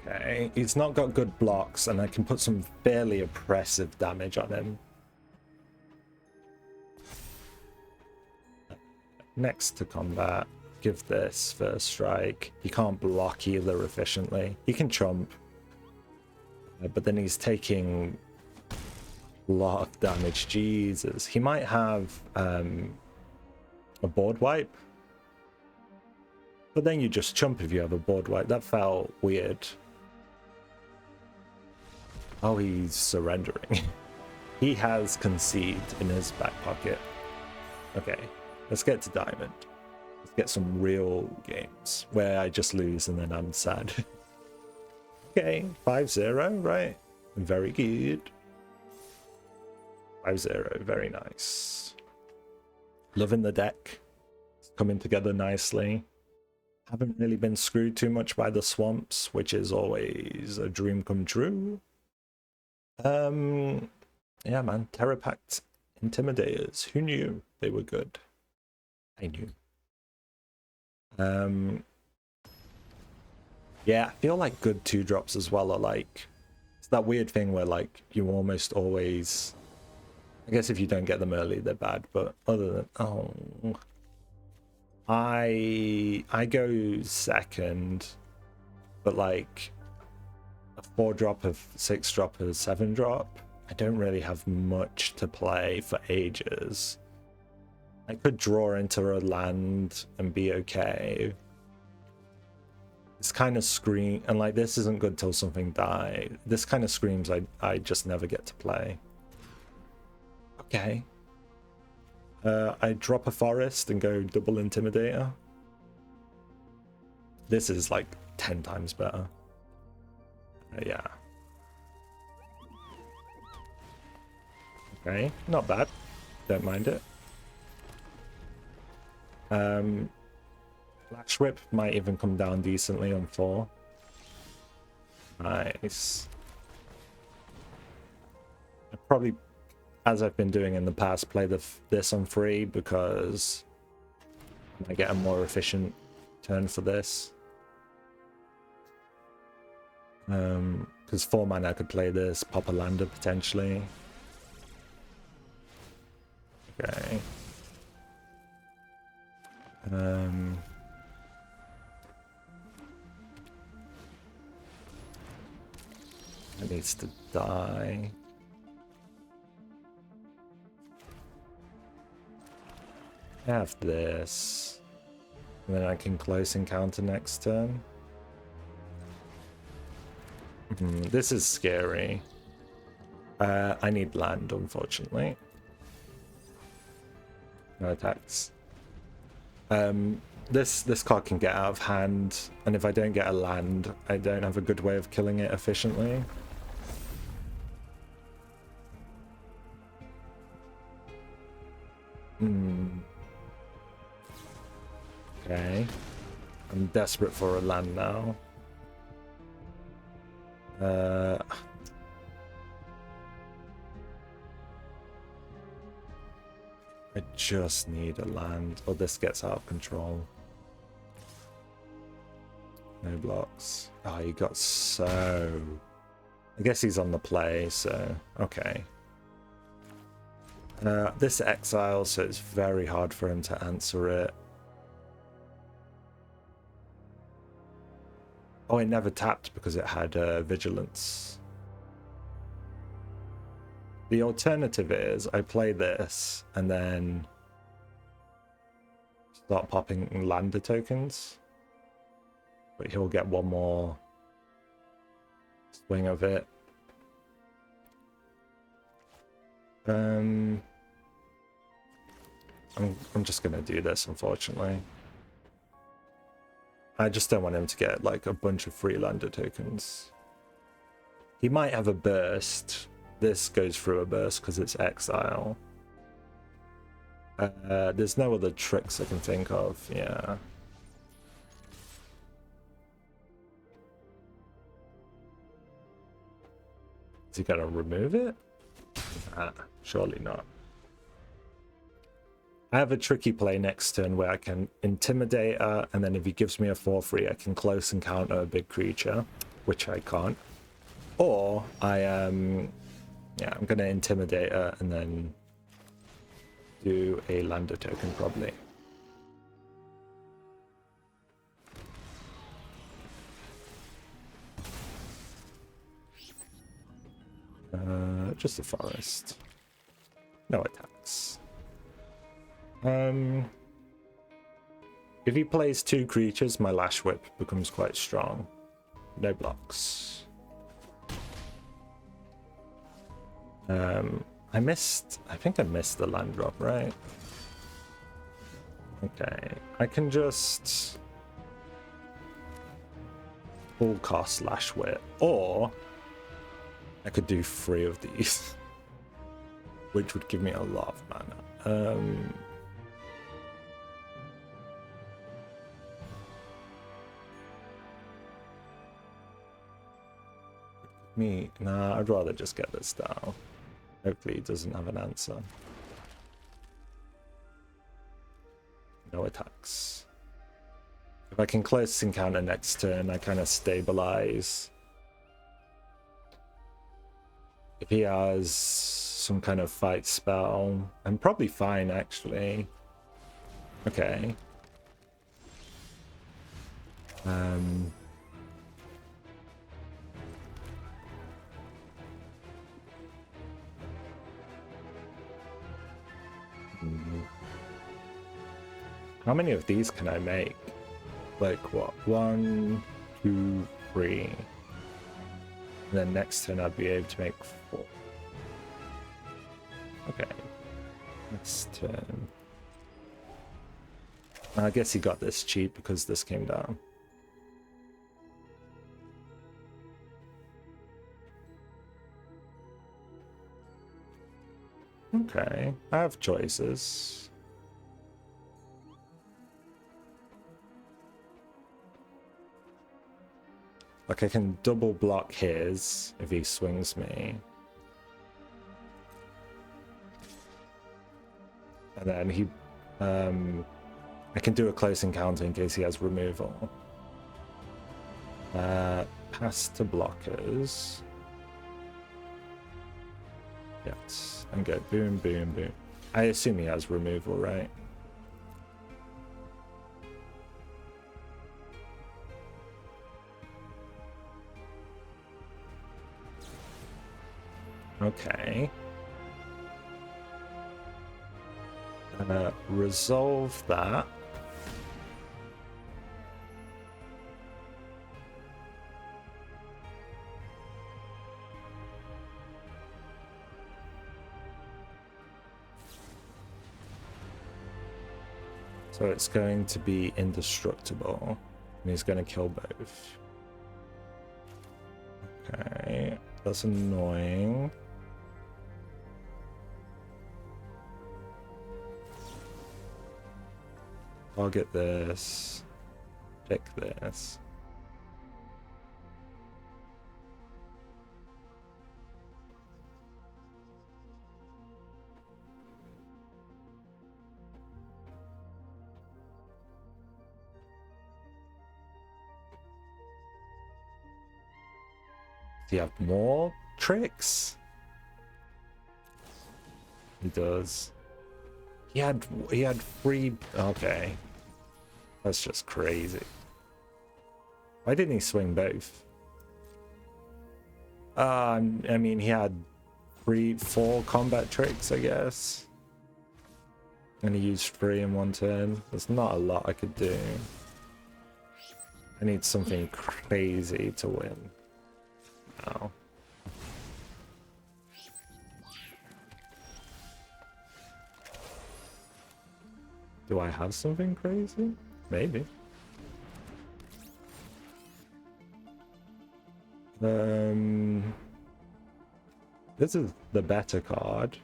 Okay, he's not got good blocks, and I can put some fairly oppressive damage on him. Next to combat, give this first strike. He can't block either efficiently. He can chomp, but then he's taking a lot of damage. Jesus. He might have a board wipe, but then you just chump if you have a board wipe. That felt weird. Oh, he's surrendering. He has concede in his back pocket. Okay, let's get to diamond. Let's get some real games where I just lose and then I'm sad. Okay, 5-0, right? Very good. 5-0, very nice. Loving the deck. It's coming together nicely. Haven't really been screwed too much by the swamps, which is always a dream come true. Yeah, man. Terrapact Intimidators. Who knew they were good? I knew. Yeah, I feel like good 2-drops as well are like, it's that weird thing where like you almost always, I guess if you don't get them early they're bad, but other than, oh, I go second, but like a 4-drop, a 6-drop, a 7-drop, I don't really have much to play for ages. I could draw into a land and be okay. This kind of scream, and like this isn't good till something dies. This kind of screams I just never get to play. Okay. I drop a forest and go double intimidator. This is like 10 times better. Yeah. Okay, not bad. Don't mind it. Lashwhip might even come down decently on 4. Nice. I probably, as I've been doing in the past, play this on 3 because I get a more efficient turn for this. Because 4 mana I could play this, pop a lander potentially. Okay. It needs to die. I have this. And then I can close encounter next turn. This is scary. I need land, unfortunately. No attacks. This card can get out of hand, and if I don't get a land, I don't have a good way of killing it efficiently. Okay. I'm desperate for a land now. I just need a land, or this gets out of control. No blocks. Oh, he got so... I guess he's on the play, so... Okay. This exile, so it's very hard for him to answer it. Oh, it never tapped because it had Vigilance. The alternative is I play this and then start popping lander tokens. But he'll get one more swing of it. I'm just gonna do this, unfortunately. I just don't want him to get like a bunch of free lander tokens. He might have a burst. This goes through a burst because it's exile. There's no other tricks I can think of. Yeah. Is he gonna remove it? Surely not. I have a tricky play next turn where I can Intimidator, and then if he gives me a 4/3, I can close encounter a big creature, which I can't. Or I'm gonna Intimidator and then do a lander token probably. Just a forest. No attacks. If he plays 2 creatures, my Lashwhip becomes quite strong. No blocks. I think I missed the land drop, right? Okay, I can just full cost Lashwhip, or I could do 3 of these, which would give me a lot of mana. Nah, I'd rather just get this down. Hopefully he doesn't have an answer. No attacks. If I can close this encounter next turn, I kind of stabilize. If he has some kind of fight spell, I'm probably fine actually. Okay. How many of these can I make? Like what? 1, 2, 3. And then next turn I'd be able to make 4. Okay. Next turn. I guess he got this cheap because this came down. Okay, I have choices. Like I can double block his if he swings me. And then he I can do a close encounter in case he has removal. Pass to blockers. Yes. And go boom, boom, boom. I assume he has removal, right? Okay. Resolve that. So it's going to be indestructible, and he's going to kill both. Okay, that's annoying. Target this. Pick this. Do you have more tricks? He does. He had 3. Okay, that's just crazy. Why didn't he swing both? I mean, he had 4 combat tricks, I guess, and he used 3 in 1 turn. There's not a lot I could do. I need something crazy to win. Oh. Do I have something crazy? Maybe. This is the better card.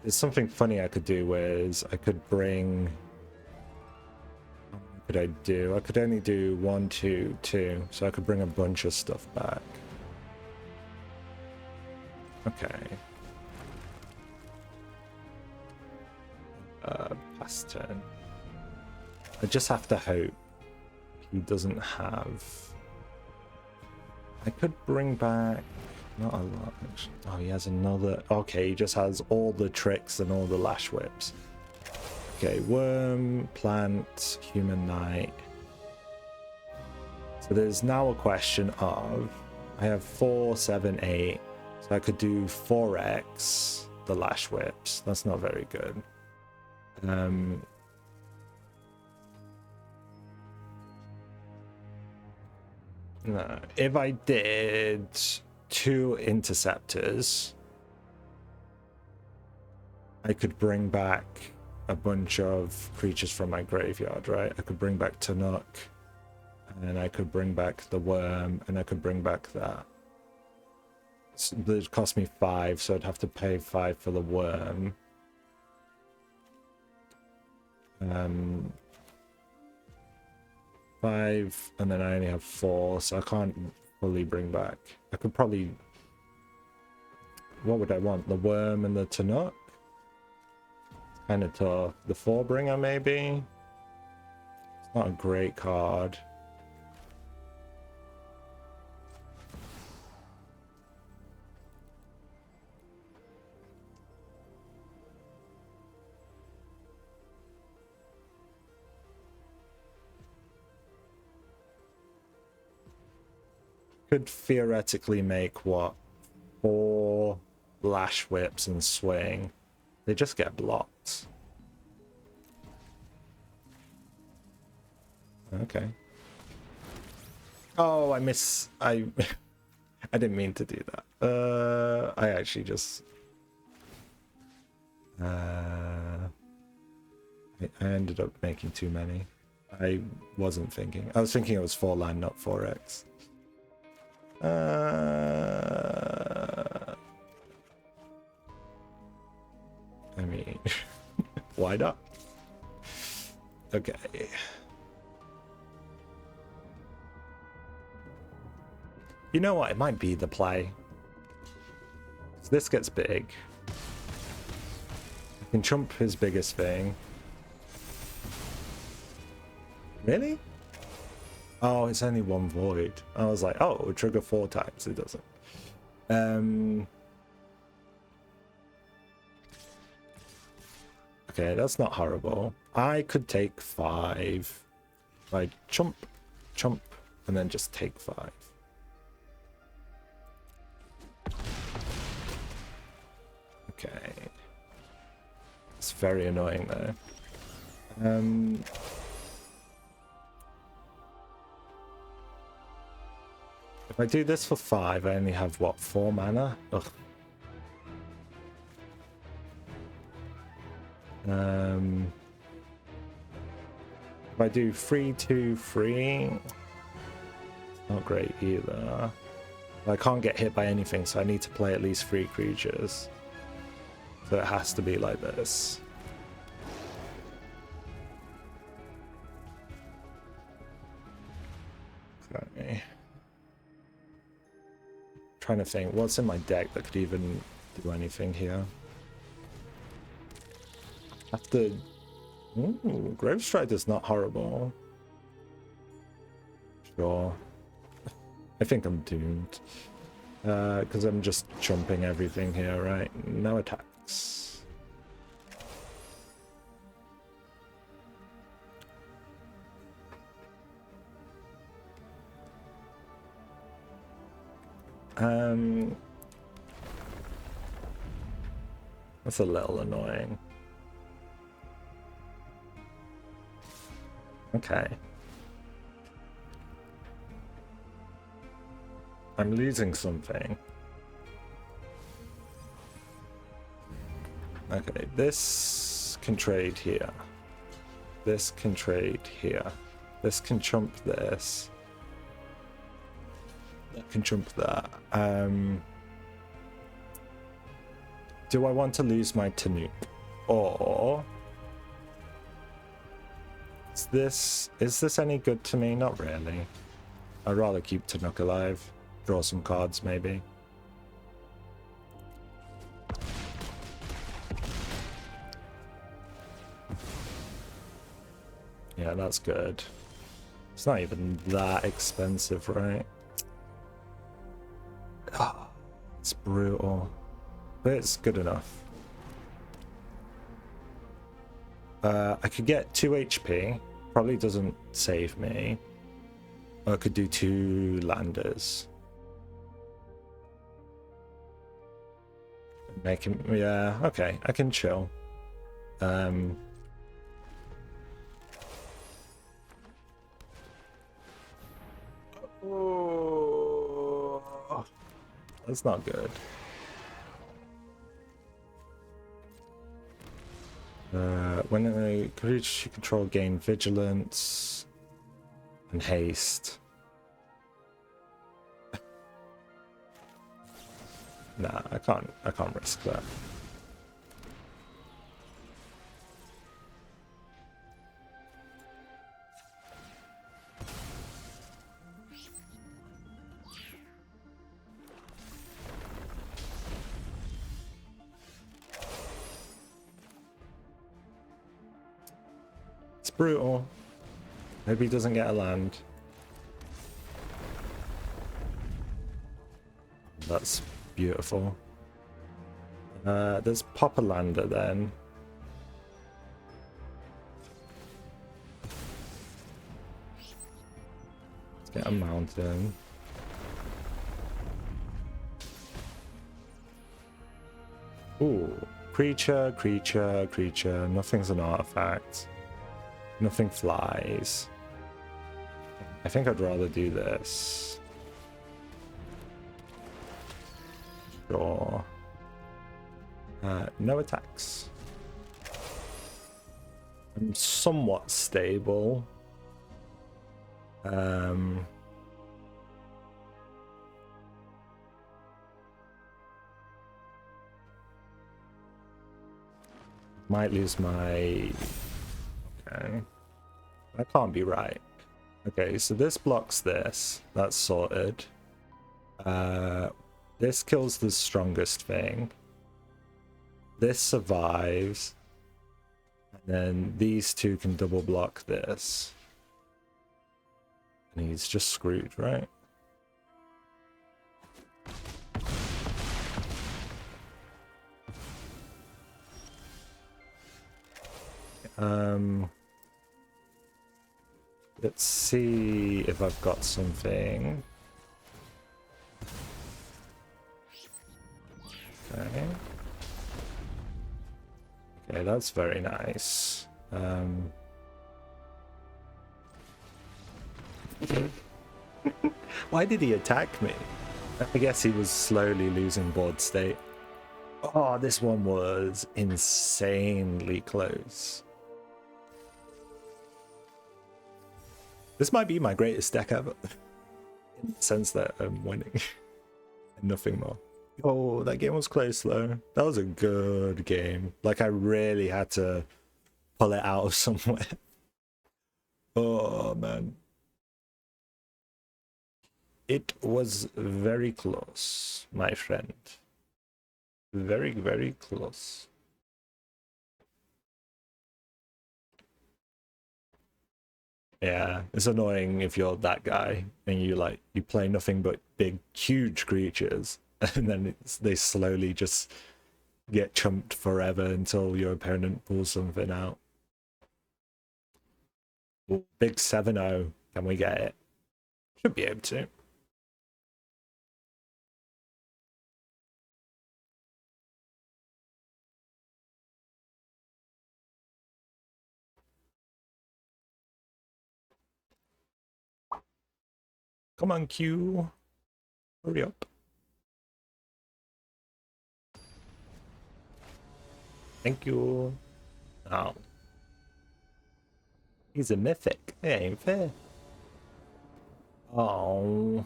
There's something funny I could do is I could bring... What could I do? I could only do 1, 2, 2. So I could bring a bunch of stuff back. Okay. Past turn. I just have to hope he doesn't have... I could bring back... Not a lot, actually. Oh, he has another... Okay, he just has all the tricks and all the Lashwhips. Okay, Worm, Plant, Human Knight. So there's now a question of... I have 4, 7, 8. So I could do 4x the Lashwhips. That's not very good. No, if I did 2 Interceptors, I could bring back a bunch of creatures from my graveyard, right? I could bring back Tannuk, and I could bring back the Worm, and I could bring back that. So it cost me 5, so I'd have to pay 5 for the Worm. 5, and then I only have 4, so I can't fully bring back. I could probably... What would I want? The Worm and the Tannuk? Kind of tough. The Thawbringer, maybe? It's not a great card. Could theoretically make what? 4 Lashwhips and swing. They just get blocked. Okay. Oh, I I didn't mean to do that. I actually just I ended up making too many. I wasn't thinking. I was thinking it was 4 land, not 4x. I mean, why not? Okay. You know what? It might be the play. So this gets big. I can chump his biggest thing. Really? Oh, it's only 1 void. I was like, oh, it would trigger 4 times. It doesn't. Okay, that's not horrible. I could take 5. I chump, and then just take 5. Okay. It's very annoying though. If I do this for 5, I only have, what, 4 mana? Ugh. If I do 3, 2, 3, it's not great either. I can't get hit by anything, so I need to play at least 3 creatures. So it has to be like this. Okay. Trying to think what's in my deck that could even do anything here. After Grovestrider's not horrible. Sure. I think I'm doomed. Because I'm just chumping everything here, right? No attacks. That's a little annoying. Okay. I'm losing something. Okay, this can trade here. This can trade here. This can chump this. That can chump that. Do I want to lose my Tannuk? Or is this any good to me? Not really. I'd rather keep Tannuk alive. Draw some cards maybe. Yeah, that's good. It's not even that expensive, right? Ah, it's brutal. But it's good enough. I could get 2 HP. Probably doesn't save me. Or I could do 2 landers. Make him... Yeah, okay. I can chill. Oh, that's not good. When a creature you control gain vigilance and haste. Nah, I can't risk that. It's brutal. Maybe he doesn't get a land. That's beautiful. There's pop a lander then. Let's get a mountain. Ooh, creature, creature, creature. Nothing's an artifact. Nothing flies. I think I'd rather do this. Sure. No attacks. I'm somewhat stable. Might lose my... Okay. That can't be right. Okay, so this blocks this. That's sorted. This kills the strongest thing. This survives. And then these two can double block this. And he's just screwed, right? Let's see if I've got something. Okay. Okay, that's very nice. Why did he attack me? I guess he was slowly losing board state. Oh, this one was insanely close. This might be my greatest deck ever. In the sense that I'm winning. And nothing more. Oh, that game was close though. That was a good game. Like I really had to pull it out of somewhere. Oh man. It was very close, my friend. Very, very close. Yeah, it's annoying if you're that guy and you play nothing but big, huge creatures, and then they slowly just get chumped forever until your opponent pulls something out. Ooh, big 7-0. Can we get it? Should be able to. Come on, Q. Hurry up. Thank you. Oh. He's a mythic. It ain't fair. Oh.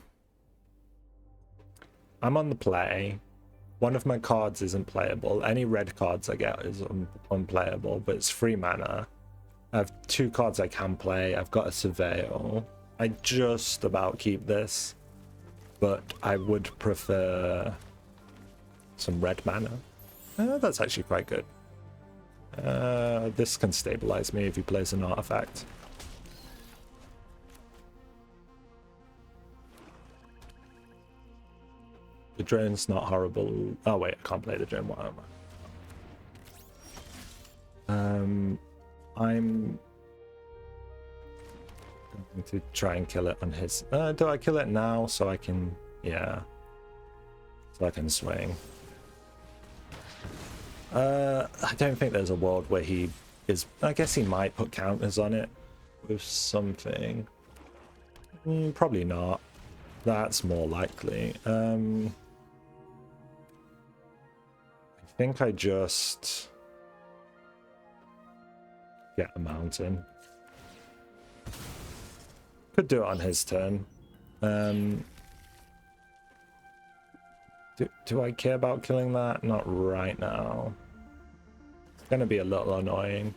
I'm on the play. One of my cards isn't playable. Any red cards I get is unplayable, but it's 3 mana. I have 2 cards I can play. I've got a Surveil. I just about keep this, but I would prefer some red mana. That's actually quite good. This can stabilize me if he plays an artifact. The drone's not horrible. Oh wait, I can't play the drone. What am I? I'm going to try and kill it on his. Do I kill it now so I can? Yeah, so I can swing. I don't think there's a world where he is. I guess he might put counters on it with something. Probably not. That's more likely. I think I just get a mountain. Could do it on his turn. Do I care about killing that? Not right now. It's gonna be a little annoying.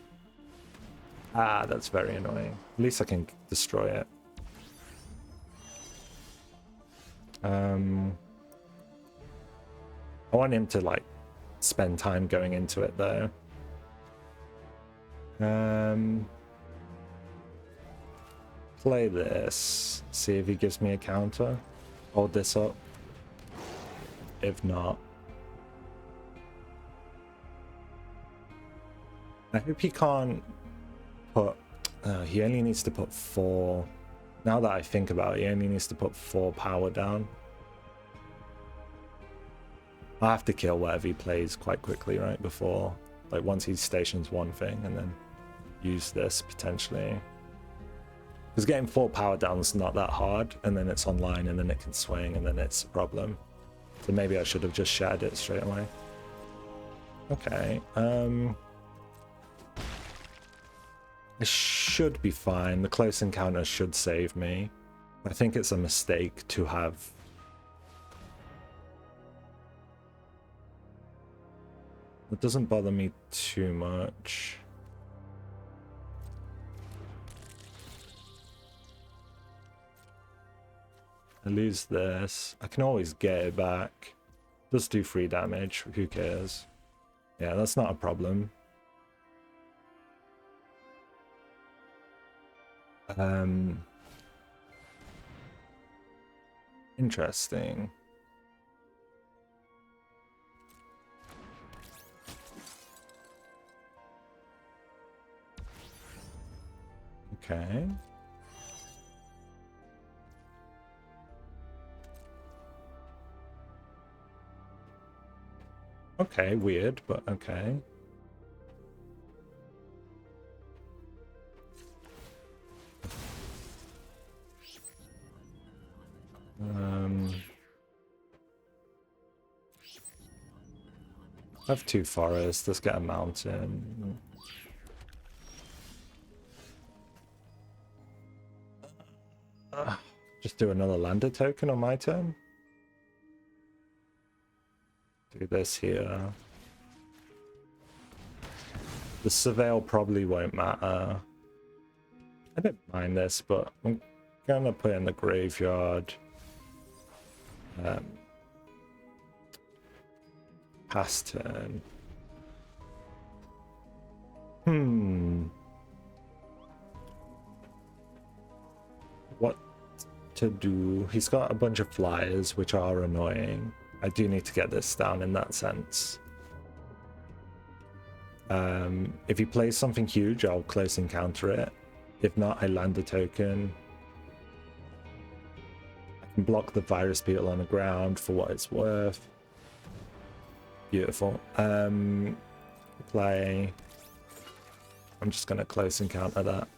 Ah, that's very annoying. At least I can destroy it. I want him to like spend time going into it though. Play this. See if he gives me a counter. Hold this up. If not, I hope he can't put. He only needs to put 4. Now that I think about it, he only needs to put 4 power down. I have to kill whatever he plays quite quickly, right? Before, like, once he stations one thing, and then use this potentially. Because getting 4 power down is not that hard, and then it's online, and then it can swing, and then it's a problem. So maybe I should have just shattered it straight away. Okay. I should be fine. The close encounter should save me. I think it's a mistake to have. It doesn't bother me too much. I lose this. I can always get it back. Just do 3 damage. Who cares? Yeah, that's not a problem. Interesting. Okay. Okay, weird, but okay. I have 2 forests. Let's get a mountain. Just do another lander token on my turn. Do this here. The Surveil probably won't matter. I don't mind this, but I'm gonna put it in the graveyard. Pass turn. What to do? He's got a bunch of flyers, which are annoying. I do need to get this down in that sense. If he plays something huge, I'll close encounter it. If not, I land a token. I can block the virus beetle on the ground for what it's worth. Beautiful. Play. I'm just going to close encounter that.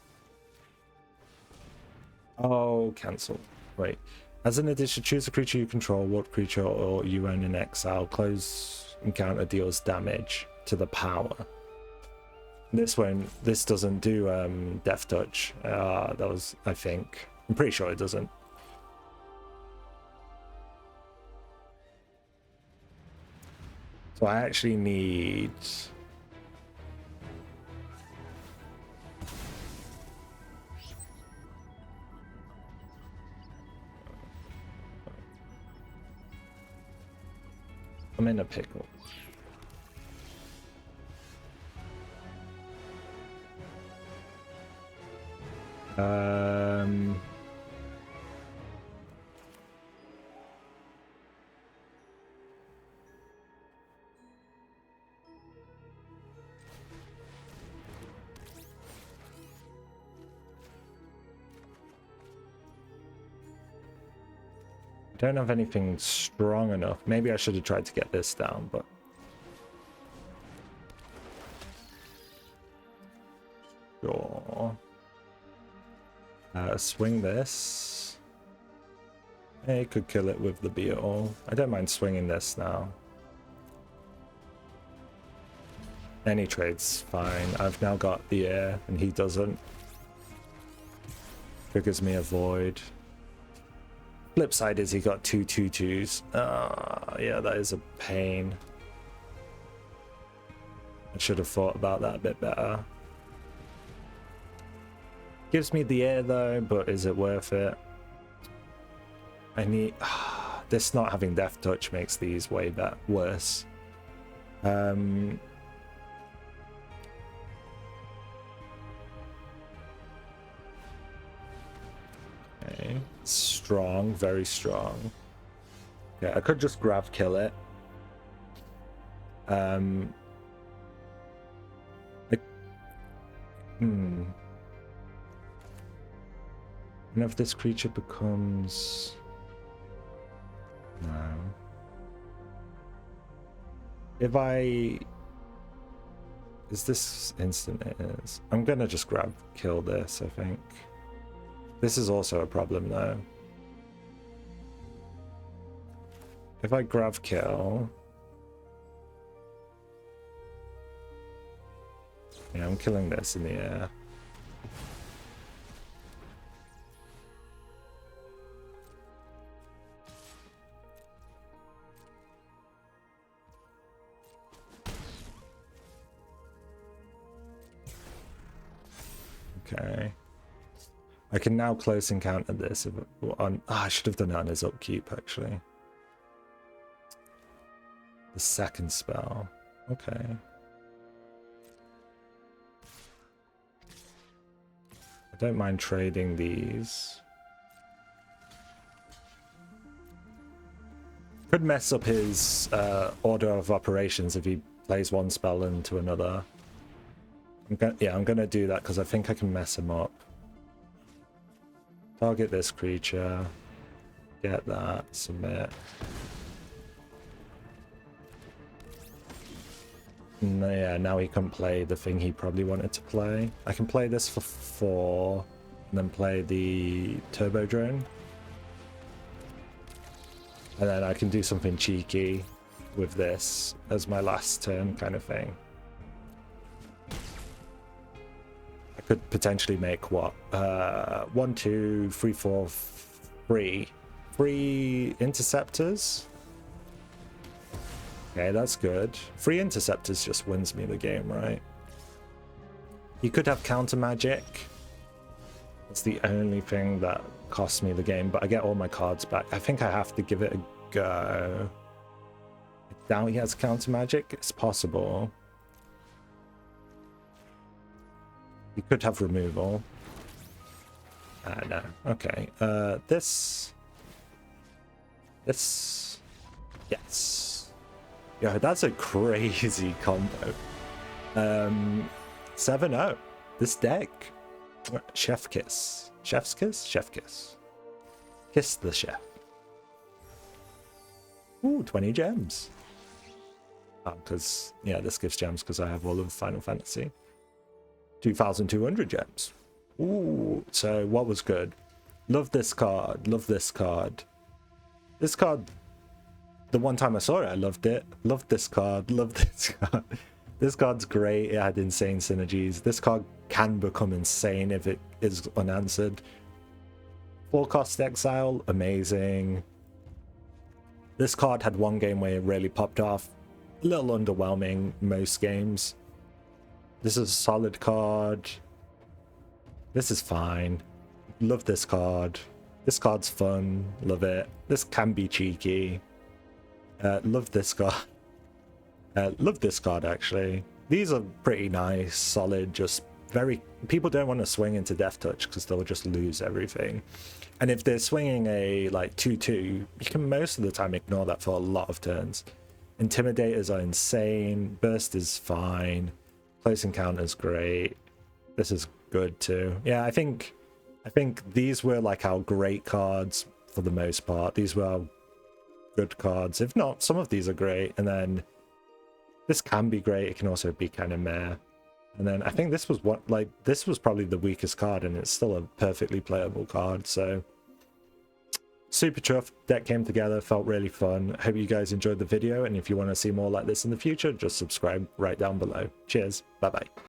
Oh, cancel. Wait. As an addition, choose a creature you control, what creature or you own in exile. Close encounter deals damage to the power. This doesn't do Death Touch. That was, I think. I'm pretty sure it doesn't. So I actually need... I'm in a pickle. Don't have anything strong enough. Maybe I should have tried to get this down, but sure. Swing this. Hey, could kill it with the Beetle. I don't mind swinging this now. Any trade's fine. I've now got the air, and he doesn't. Triggers me a void. Flip side is he got 2 2/2s. Yeah, that is a pain. I should have thought about that a bit better. Gives me the air though, but is it worth it? I need... this not having Death Touch makes these way worse. Okay. Strong, very strong. Yeah, I could just Gravkill it. And if this creature becomes... No. If I... Is this instant? It is. I'm gonna just Gravkill this, I think. This is also a problem though. If I Gravkill... Yeah, I'm killing this in the air. Okay. I can now close encounter this if on... I should have done it on his upkeep actually. The second spell. Okay. I don't mind trading these. Could mess up his order of operations if he plays one spell into another. I'm gonna do that because I think I can mess him up. Target this creature. Get that. Submit. Yeah, now he can play the thing he probably wanted to play. I can play this for 4, and then play the Turbodrone. And then I can do something cheeky with this as my last turn kind of thing. I could potentially make what? 1, 2, 3, 4, 3. 3 Interceptors? Okay, that's good. 3 Interceptors just wins me the game, right? You could have counter magic. That's the only thing that costs me the game, but I get all my cards back. I think I have to give it a go. I doubt he has counter magic. It's possible. You could have removal. No. Okay. This. Yes. Yeah, that's a crazy combo. 7-0. This deck. Chef Kiss. Chef's Kiss? Chef Kiss. Kiss the Chef. Ooh, 20 gems. Because, yeah, this gives gems because I have all of Final Fantasy. 2,200 gems. Ooh, so what was good? Love this card. Love this card. This card, the one time I saw it, I loved it. Loved this card. Loved this card. This card's great. It had insane synergies. This card can become insane if it is unanswered. 4-cost exile, amazing. This card had one game where it really popped off. A little underwhelming most games. This is a solid card. This is fine. Love this card. This card's fun. Love it. This can be cheeky. Love this card. Love this card, actually. These are pretty nice, solid, just very... People don't want to swing into Death Touch because they'll just lose everything. And if they're swinging a, like, 2-2, you can most of the time ignore that for a lot of turns. Intimidators are insane. Burst is fine. Close Encounter's great. This is good, too. Yeah, I think these were, like, our great cards for the most part. These were our good cards. If not, some of these are great. And then... this can be great. It can also be kind of meh. And then I think this was this was probably the weakest card, and it's still a perfectly playable card. So super chuffed. Deck came together, felt really fun. Hope you guys enjoyed the video, and if you want to see more like this in the future, just subscribe right down below. Cheers. Bye bye.